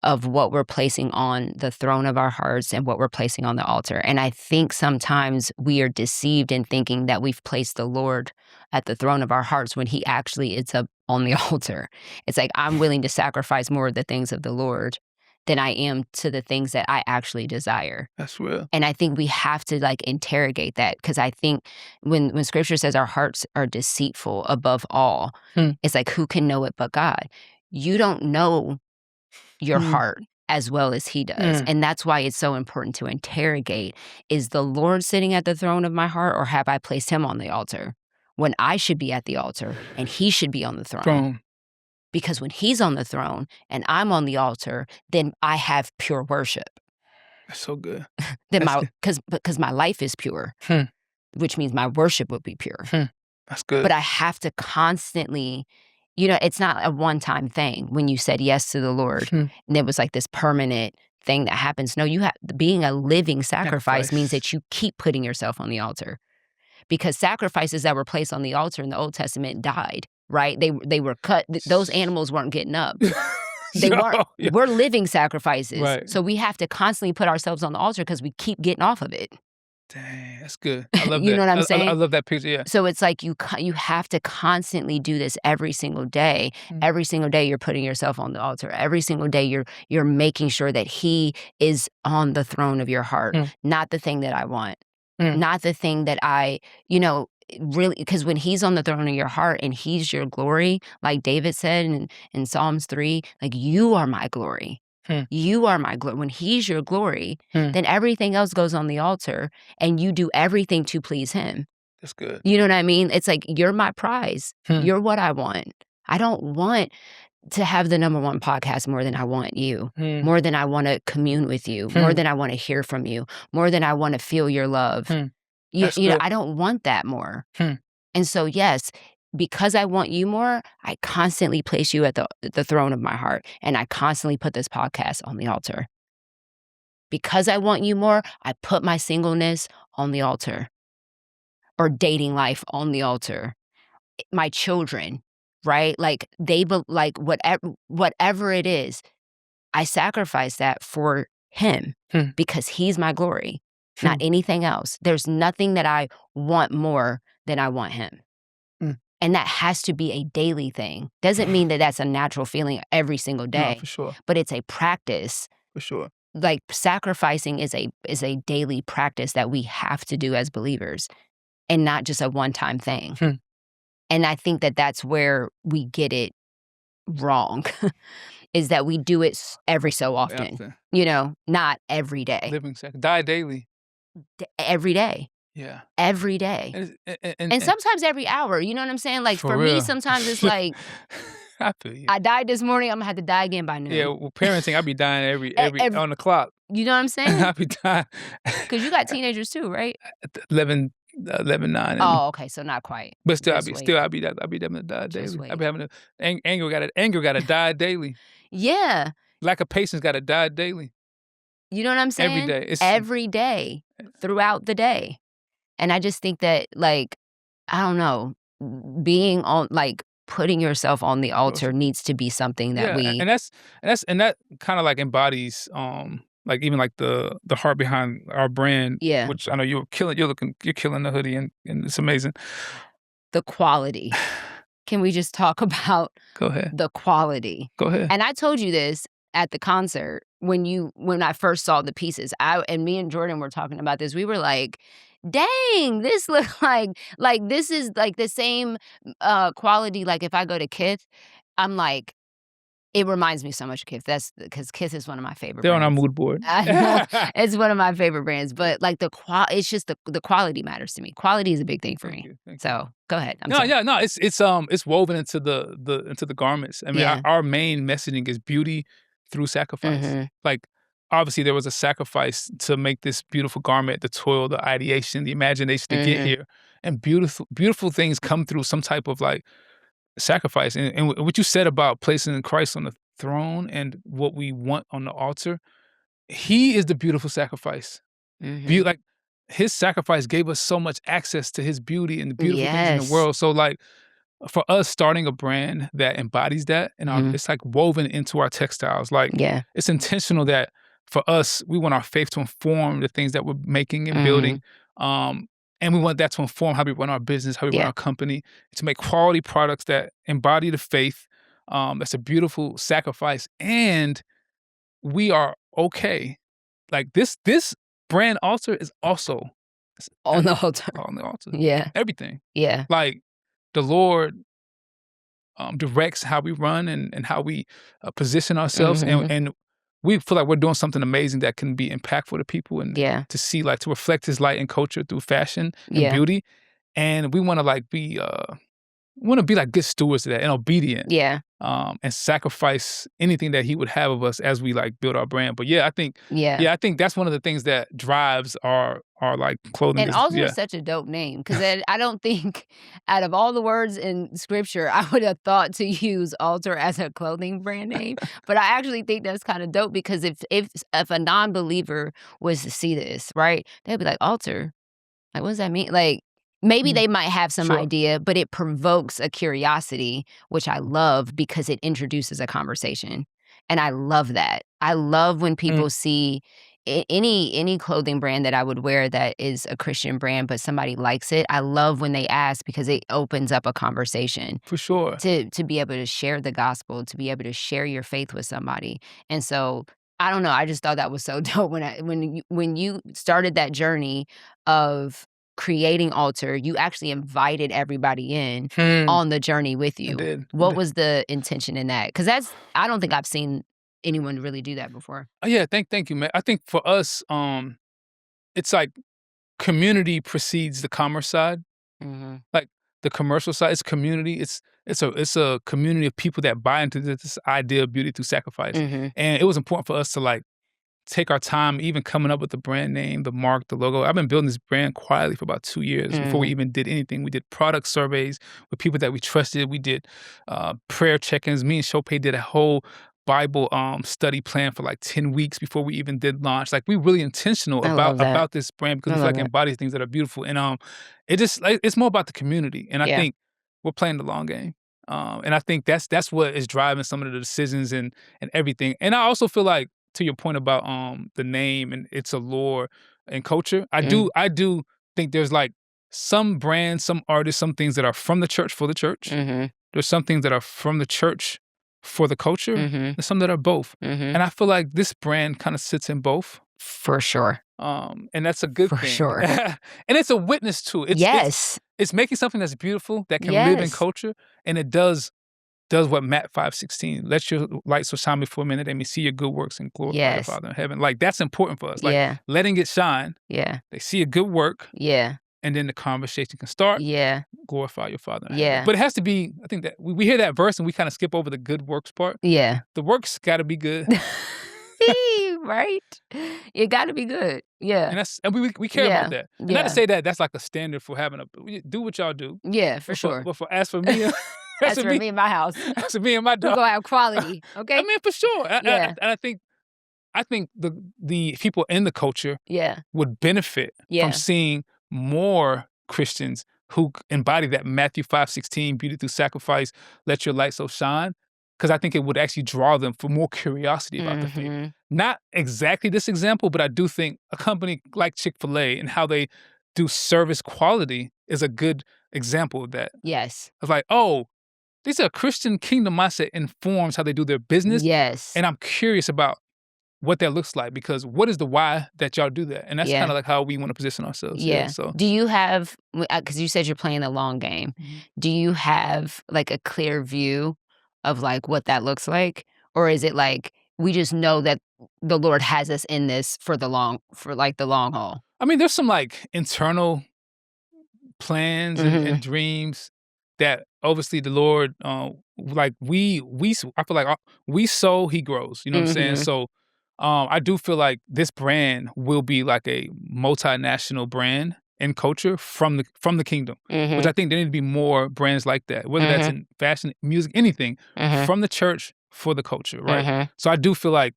of what we're placing on the throne of our hearts and what we're placing on the altar. And I think sometimes we are deceived in thinking that we've placed the Lord at the throne of our hearts when He actually is up on the altar. It's like, I'm willing to sacrifice more of the things of the Lord than I am to the things that I actually desire. That's real. And I think we have to like interrogate that, because I think when scripture says our hearts are deceitful above all, it's like, who can know it but God? You don't know your heart as well as he does. And that's why it's so important to interrogate. Is the Lord sitting at the throne of my heart, or have I placed him on the altar when I should be at the altar and he should be on the throne? Because when he's on the throne and I'm on the altar, then I have pure worship. That's so good. Then because my life is pure, which means my worship would be pure. That's good. But I have to constantly, it's not a one-time thing when you said yes to the Lord and it was like this permanent thing that happens. No, being a living sacrifice means that you keep putting yourself on the altar, because sacrifices that were placed on the altar in the Old Testament died. Right? They were cut. Those animals weren't getting up. They weren't. Yeah. We're living sacrifices. Right. So we have to constantly put ourselves on the altar because we keep getting off of it. Dang, that's good. I love that. You know what I'm saying? I love that picture, yeah. So it's like you have to constantly do this every single day. Every single day you're putting yourself on the altar. Every single day you're making sure that he is on the throne of your heart, not the thing that I want, not the thing that I, really, because when he's on the throne of your heart and he's your glory, like David said in Psalms 3, like, you are my glory. You are my glory. When he's your glory, then everything else goes on the altar and you do everything to please him. That's good. You know what I mean? It's like, you're my prize. You're what I want. I don't want to have the #1 podcast more than I want you, more than I want to commune with you, more than I want to hear from you, more than I want to feel your love. I don't want that more. And so, yes, because I want you more, I constantly place you at the throne of my heart, and I constantly put this podcast on the altar. Because I want you more, I put my singleness on the altar, or dating life on the altar, my children, right? Like whatever it is, I sacrifice that for him because he's my glory. Not anything else. There's nothing that I want more than I want him. And that has to be a daily thing. Doesn't mean that that's a natural feeling every single day. No, for sure. But it's a practice. For sure. Like, sacrificing is a daily practice that we have to do as believers, and not just a one-time thing. And I think that that's where we get it wrong, is that we do it every so often. Not every day. Living sacrifice. Die daily. Every day. Yeah. Every day. And sometimes every hour. You know what I'm saying? Like, for me, sometimes it's like, I feel you. I died this morning, I'm going to have to die again by noon. Yeah, well, parenting, I be dying every on the clock. You know what I'm saying? I be dying. Because you got teenagers too, right? 11, 9. Oh, okay, so not quite. But still, I be having to die daily. I be having to, anger got to die daily. Yeah. Lack of patience got to die daily. You know what I'm saying? Every day. Every day, throughout the day. And I just think that, like, I don't know, being on, like, putting yourself on the altar needs to be something that and that kind of like embodies, like, even like the heart behind our brand. Yeah. Which I know you're killing the hoodie, and it's amazing. The quality. Can we just talk about Go ahead. The quality? Go ahead. And I told you this at the concert when I first saw the pieces. Me and Jordan were talking about this. We were like, dang, this looks like this is like the same quality. Like, if I go to Kith, I'm like, it reminds me so much of Kith. That's because Kith is one of my favorite They're brands. on our mood board. I know. It's one of my favorite brands. But like, it's just the quality matters to me. Quality is a big thing for me. So go ahead. It's woven into the garments. I mean, our main messaging is beauty through sacrifice. Like, obviously there was a sacrifice to make this beautiful garment, the toil, the ideation, the imagination to get here. And beautiful things come through some type of like sacrifice. And what you said about placing Christ on the throne and what we want on the altar, he is the beautiful sacrifice. Like, his sacrifice gave us so much access to his beauty and the beautiful things in the world. So, like, for us, starting a brand that embodies that, and it's like woven into our textiles. Like, it's intentional that for us, we want our faith to inform the things that we're making and building. And we want that to inform how we run our business, how we run our company, to make quality products that embody the faith. That's a beautiful sacrifice. And we are okay. Like this brand altar is also On the altar. on the altar. Yeah. Everything. Yeah. Like the Lord directs how we run and how we position ourselves, and we feel like we're doing something amazing that can be impactful to people and Yeah. to see, like, to reflect His light and culture through fashion and Yeah. beauty, and we want to like be like good stewards of that and obedient. Yeah. And sacrifice anything that He would have of us as we like build our brand. But I think that's one of the things that drives our like clothing And business. altar is such a dope name because I don't think out of all the words in scripture, I would have thought to use altar as a clothing brand name. But I actually think that's kind of dope because if a non-believer was to see this, right, they'd be like, altar? Like, what does that mean? Like, maybe they might have some Sure. idea, but it provokes a curiosity, which I love because it introduces a conversation. And I love that. I love when people see any clothing brand that I would wear that is a Christian brand, but somebody likes it. I love when they ask because it opens up a conversation. For sure. To be able to share the gospel, to be able to share your faith with somebody. And so I don't know, I just thought that was so dope when you started that journey of creating altar, you actually invited everybody in on the journey with you. I did. What was the intention in that? Because I don't think I've seen anyone really do that before. Oh, yeah, thank you, man. I think for us, it's like community precedes the commerce side. Like the commercial side, it's community. It's a community of people that buy into this idea of beauty through sacrifice. And it was important for us to like take our time, even coming up with the brand name, the mark, the logo. I've been building this brand quietly for about 2 years before we even did anything. We did product surveys with people that we trusted. We did prayer check-ins. Me and Chopay did a whole Bible study plan for like 10 weeks before we even did launch. Like we really intentional about this brand because we feel like it embodies things that are beautiful. And it just like, it's more about the community. And I think we're playing the long game. And I think that's what is driving some of the decisions and everything. And I also feel like, to your point about the name and its allure and culture, I do think there's like some brands, some artists, some things that are from the church for the church. There's some things that are from the church for the culture. There's some that are both. And I feel like this brand kind of sits in both. For sure. And that's a good thing. For sure. And it's a witness to it. It's making something that's beautiful that can live in culture, and it does what Matt 5:16, let your light so shine before men that they may see your good works and glorify your Father in heaven. Like that's important for us. Like letting it shine. They see a good work. And then the conversation can start. Glorify your Father in heaven. But it has to be, I think that we hear that verse and we kind of skip over the good works part. The works got to be good. Right? It got to be good. And we care about that. And not to say that that's like a standard for having do what y'all do. For sure. But as for me, as for me and my house. As for me and my dog. We're going to have quality, okay? I mean, for sure. And I think the people in the culture would benefit from seeing more Christians who embody that Matthew 5:16, beauty through sacrifice, let your light so shine. Because I think it would actually draw them for more curiosity about the faith. Not exactly this example, but I do think a company like Chick-fil-A and how they do service quality is a good example of that. Of like, oh, this is a Christian kingdom mindset informs how they do their business. And I'm curious about what that looks like, because what is the why that y'all do that? And that's kind of like how we want to position ourselves. So do you have, because you said you're playing the long game, do you have like a clear view of like what that looks like? Or is it like, we just know that the Lord has us in this for the long haul? I mean, there's some like internal plans and dreams that obviously the Lord, like I feel like we sow, He grows. You know what I'm saying? So I do feel like this brand will be like a multinational brand in culture from the kingdom, which I think there need to be more brands like that, whether that's in fashion, music, anything, from the church for the culture, right? So I do feel like,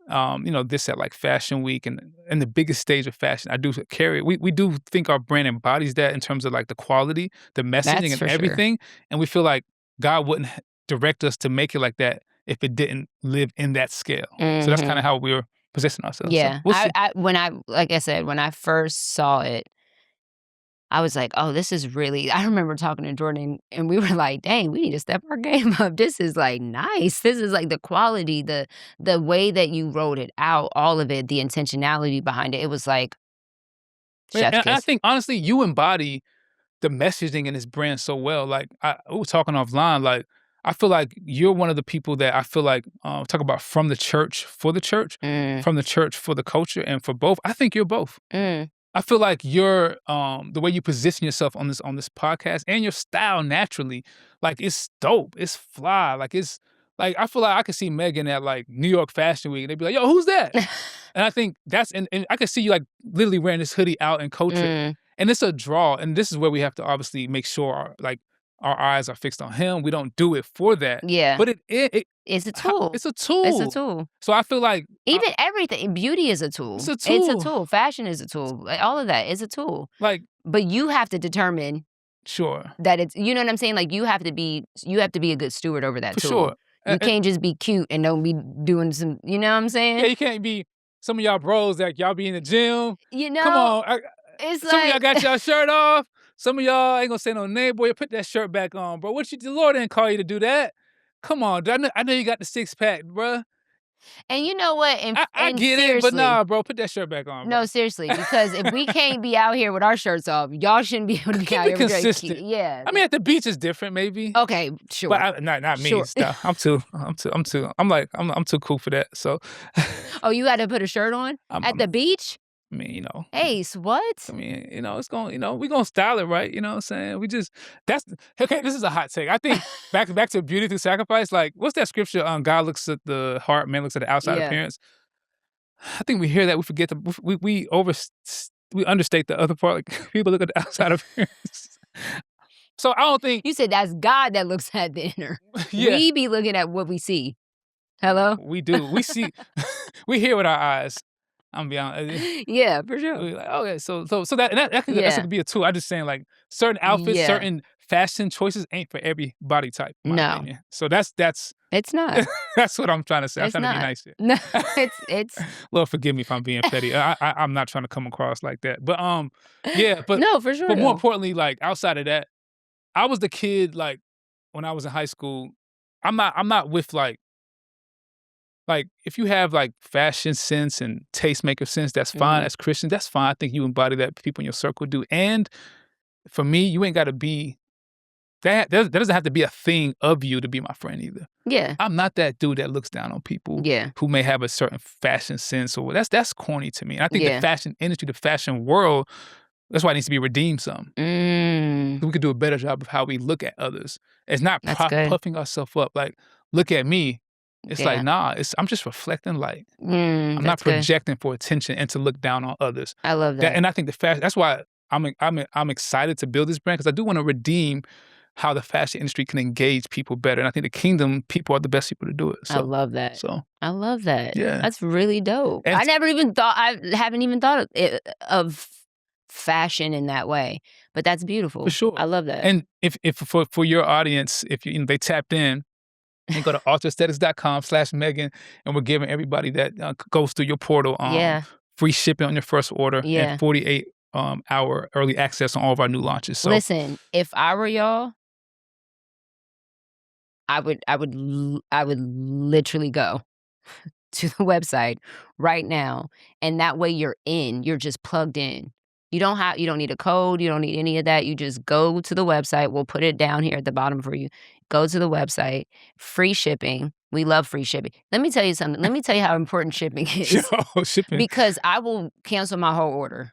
this at like Fashion Week and the biggest stage of fashion, I do carry, we do think our brand embodies that in terms of like the quality, the messaging and everything. And we feel like God wouldn't direct us to make it like that if it didn't live in that scale. So that's kind of how we're positioning ourselves. Yeah. So we'll like I said, when I first saw it, I was like, oh, this is really, I remember talking to Jordan and we were like, dang, we need to step our game up. This is like nice. This is like the quality, the way that you wrote it out, all of it, the intentionality behind it. It was like chef's And I kiss. think honestly, you embody the messaging in this brand so well. Like we were talking offline, like I feel like you're one of the people that I feel like talk about from the church for the church, from the church for the culture, and for both. I think you're both. I feel like you're the way you position yourself on this podcast and your style naturally, like it's dope. It's fly. Like it's like I feel like I could see Megan at like New York Fashion Week and they'd be like, yo, who's that? And I think that's and I could see you like literally wearing this hoodie out in culture. And it's a draw. And this is where we have to obviously make sure our eyes are fixed on him. We don't do it for that. Yeah. But it It's a tool. it's a tool. It's a tool. So I feel like even everything, beauty is a tool. It's a tool. It's a tool. Fashion is a tool. Like, all of that is a tool. Like, but you have to determine sure that it's, you know what I'm saying? Like you have to be a good steward over that for tool. sure. You can't just be cute and don't be doing some, you know what I'm saying? Yeah, you can't be some of y'all bros that y'all be in the gym. You know, come on. It's some like, of y'all got y'all shirt off. Some of y'all ain't gonna say no name, boy. Put that shirt back on, bro. The Lord didn't call you to do that. Come on, I know you got the 6-pack, bro. And you know what? And I get it, but nah, bro, put that shirt back on. Bro. No, seriously, because if we can't be out here with our shirts off, y'all shouldn't be able to be out here. Consistent. Yeah. I mean, at the beach is different, maybe. Okay, sure. But not me. Sure. I'm too cool for that. So. Oh, you had to put a shirt on at the beach? I mean, you know. Ace, what? I mean, you know, it's going, you know, we're going to style it right. You know what I'm saying? Okay, this is a hot take. I think back to beauty through sacrifice. Like, what's that scripture? God looks at the heart, man looks at the outside appearance. I think we hear that, we forget we understate the other part. Like, people look at the outside appearance. So I don't think. You said that's God that looks at the inner. Yeah. We be looking at what we see. Hello? We do. We see, we hear with our eyes. I'm gonna be honest. Yeah, for sure. Like, okay, so that could be a tool. I'm just saying, like, certain outfits, certain fashion choices ain't for every body type. In my opinion. So that's it's not. That's what I'm trying to say. It's I'm trying not. to be nice here. No, it's. Lord, forgive me if I'm being petty. I'm not trying to come across like that. But yeah. But no, for sure. But more importantly, like outside of that, I was the kid like when I was in high school. I'm not with like if you have like fashion sense and tastemaker sense, that's fine. As Christian, that's fine. I think you embody that. People in your circle do. And for me, you ain't got to be that. That doesn't have to be a thing of you to be my friend either. Yeah, I'm not that dude that looks down on people. Yeah, who may have a certain fashion sense or that's corny to me. And I think the fashion industry, the fashion world, that's why it needs to be redeemed some. We could do a better job of how we look at others. It's not puffing ourselves up. Like, look at me. It's like, nah, I'm just reflecting light. I'm not projecting for attention and to look down on others. I love that. And I think the fashion, that's why I'm excited to build this brand, because I do want to redeem how the fashion industry can engage people better. And I think the kingdom people are the best people to do it. So, I love that. I love that. Yeah. That's really dope. And I haven't even thought of fashion in that way, but that's beautiful. For sure. I love that. And if for your audience, if they tapped in, and go to alteraesthetics.com/Megan, and we're giving everybody that goes through your portal free shipping on your first order and 48-hour early access on all of our new launches. So listen, if I were y'all, I would literally go to the website right now, and that way you're just plugged in. You don't need a code. You don't need any of that. You just go to the website. We'll put it down here at the bottom for you. Go to the website. Free shipping. We love free shipping. Let me tell you something. Let me tell you how important shipping is. Shipping. Because I will cancel my whole order.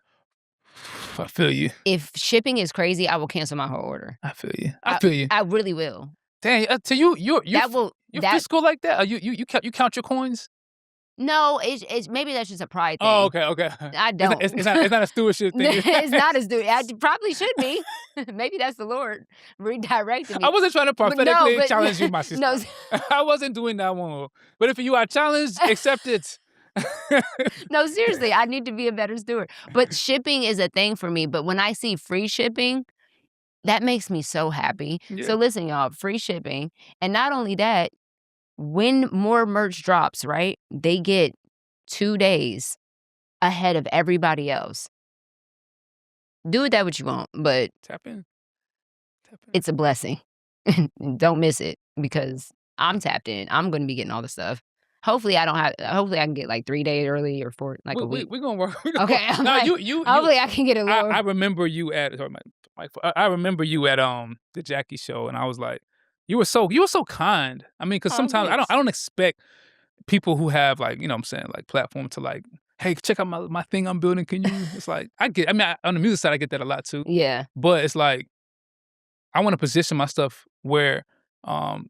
I feel you. If shipping is crazy, I will cancel my whole order. I feel you. I feel you. I really will. Dang, to you're fiscal like that? You count your coins? No, it's maybe that's just a pride thing. Oh, okay. I don't. It's not a stewardship thing. It's not a stewardship. It probably should be. Maybe that's the Lord redirecting me. I wasn't trying to prophetically challenge you, my sister. No. I wasn't doing that one. But if you are challenged, accept it. No, seriously, I need to be a better steward. But shipping is a thing for me. But when I see free shipping, that makes me so happy. Yeah. So listen, y'all, free shipping. And not only that, when more merch drops, right, they get 2 days ahead of everybody else. Do with that what you want, but Tap in. it's a blessing. Don't miss it because I'm tapped in. I'm going to be getting all the stuff. Hopefully I can get like 3 days early or 4, like a week. We're gonna work. Okay. I'm No, like, hopefully I can get a little. I remember you at I remember you at the Jackie show, and I was like, you were so kind. I mean, because sometimes thanks. I don't expect people who have like, you know what I'm saying, like platform to like, hey, check out my thing I'm building. Can you? It's like on the music side I get that a lot too. Yeah. But it's like I want to position my stuff where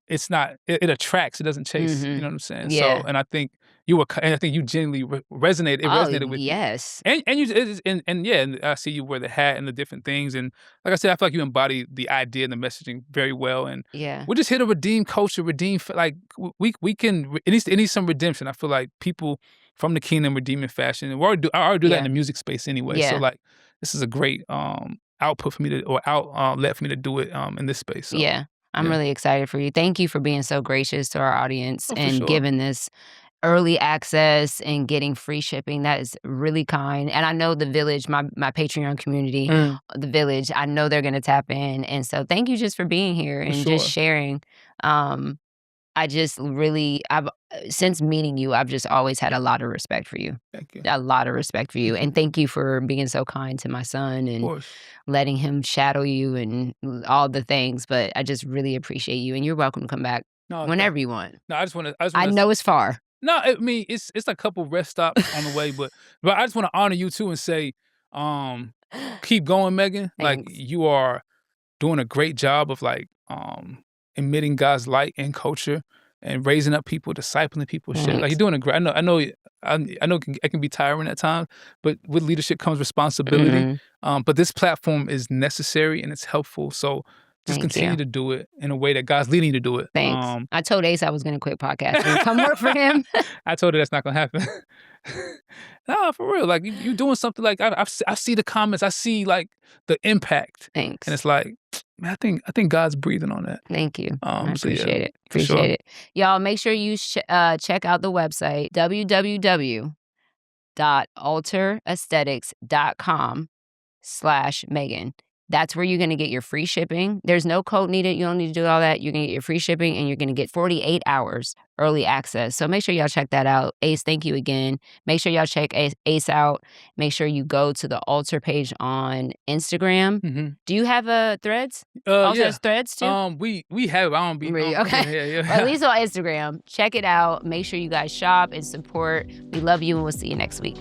it's not it attracts, it doesn't chase. You know what I'm saying? Yeah. So, and I think you genuinely resonated. It resonated with you. Yes. And you and I see you wear the hat and the different things, and like I said, I feel like you embody the idea and the messaging very well. And we're just here to redeem culture, like we can. It needs some redemption. I feel like people from the kingdom redeeming fashion, and I already do that in the music space anyway. So like this is a great output for me outlet for me to do it in this space. So, I'm really excited for you. Thank you for being so gracious to our audience and giving this early access and getting free shipping. That is really kind. And I know the Village, my Patreon community, the Village, I know they're going to tap in. And so thank you just for being here and just sharing. Since meeting you, I've just always had a lot of respect for you. Thank you. A lot of respect for you. And thank you for being so kind to my son and letting him shadow you and all the things. But I just really appreciate you. And you're welcome to come back whenever you want. No, I know it's far. No, I mean, it's a couple rest stops on the way, but I just want to honor you too and say, keep going, Megan. Thanks. Like you are doing a great job of like emitting God's light in culture and raising up people, discipling people. Shit, like you're doing a great. I know it can be tiring at times, but with leadership comes responsibility. But this platform is necessary and it's helpful. So just continue to do it in a way that God's leading you to do it. Thanks. I told Ace I was going to quit podcasting. Come work for him. I told her that's not going to happen. No, for real. Like you're doing something. Like I see the comments. I see like the impact. Thanks. And it's like, man, I think God's breathing on that. Thank you. I appreciate it. Appreciate it. Y'all, make sure you check out the website, www.alteraesthetics.com/Megan. That's where you're going to get your free shipping. There's no code needed. You don't need to do all that. You're going to get your free shipping and you're going to get 48 hours early access. So make sure y'all check that out. Ace, thank you again. Make sure y'all check Ace out. Make sure you go to the Altar page on Instagram. Do you have a Threads? Altar has Threads too? We have. I don't be. Really? Okay. Yeah. At least on Instagram. Check it out. Make sure you guys shop and support. We love you and we'll see you next week.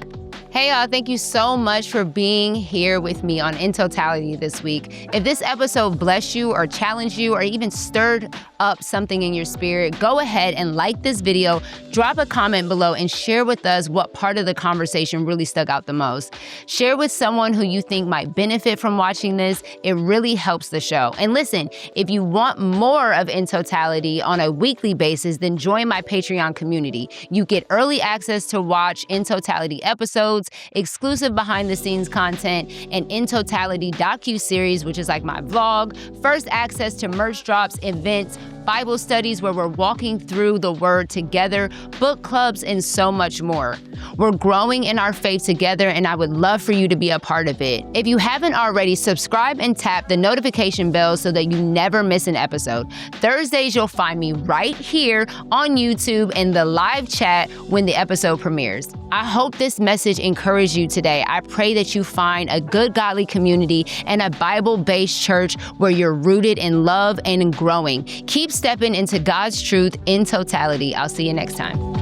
Hey y'all, thank you so much for being here with me on In Totality this week. If this episode blessed you or challenged you or even stirred up something in your spirit, go ahead and like this video, drop a comment below and share with us what part of the conversation really stuck out the most. Share with someone who you think might benefit from watching this. It really helps the show. And listen, if you want more of In Totality on a weekly basis, then join my Patreon community. You get early access to watch In Totality episodes, exclusive behind-the-scenes content, and In Totality docu-series, which is like my vlog, first access to merch drops, events, Bible studies where we're walking through the Word together, book clubs, and so much more. We're growing in our faith together, and I would love for you to be a part of it. If you haven't already, subscribe and tap the notification bell so that you never miss an episode. Thursdays, you'll find me right here on YouTube in the live chat when the episode premieres. I hope this message encouraged you today. I pray that you find a good, godly community and a Bible-based church where you're rooted in love and growing. Keep stepping into God's truth in totality. I'll see you next time.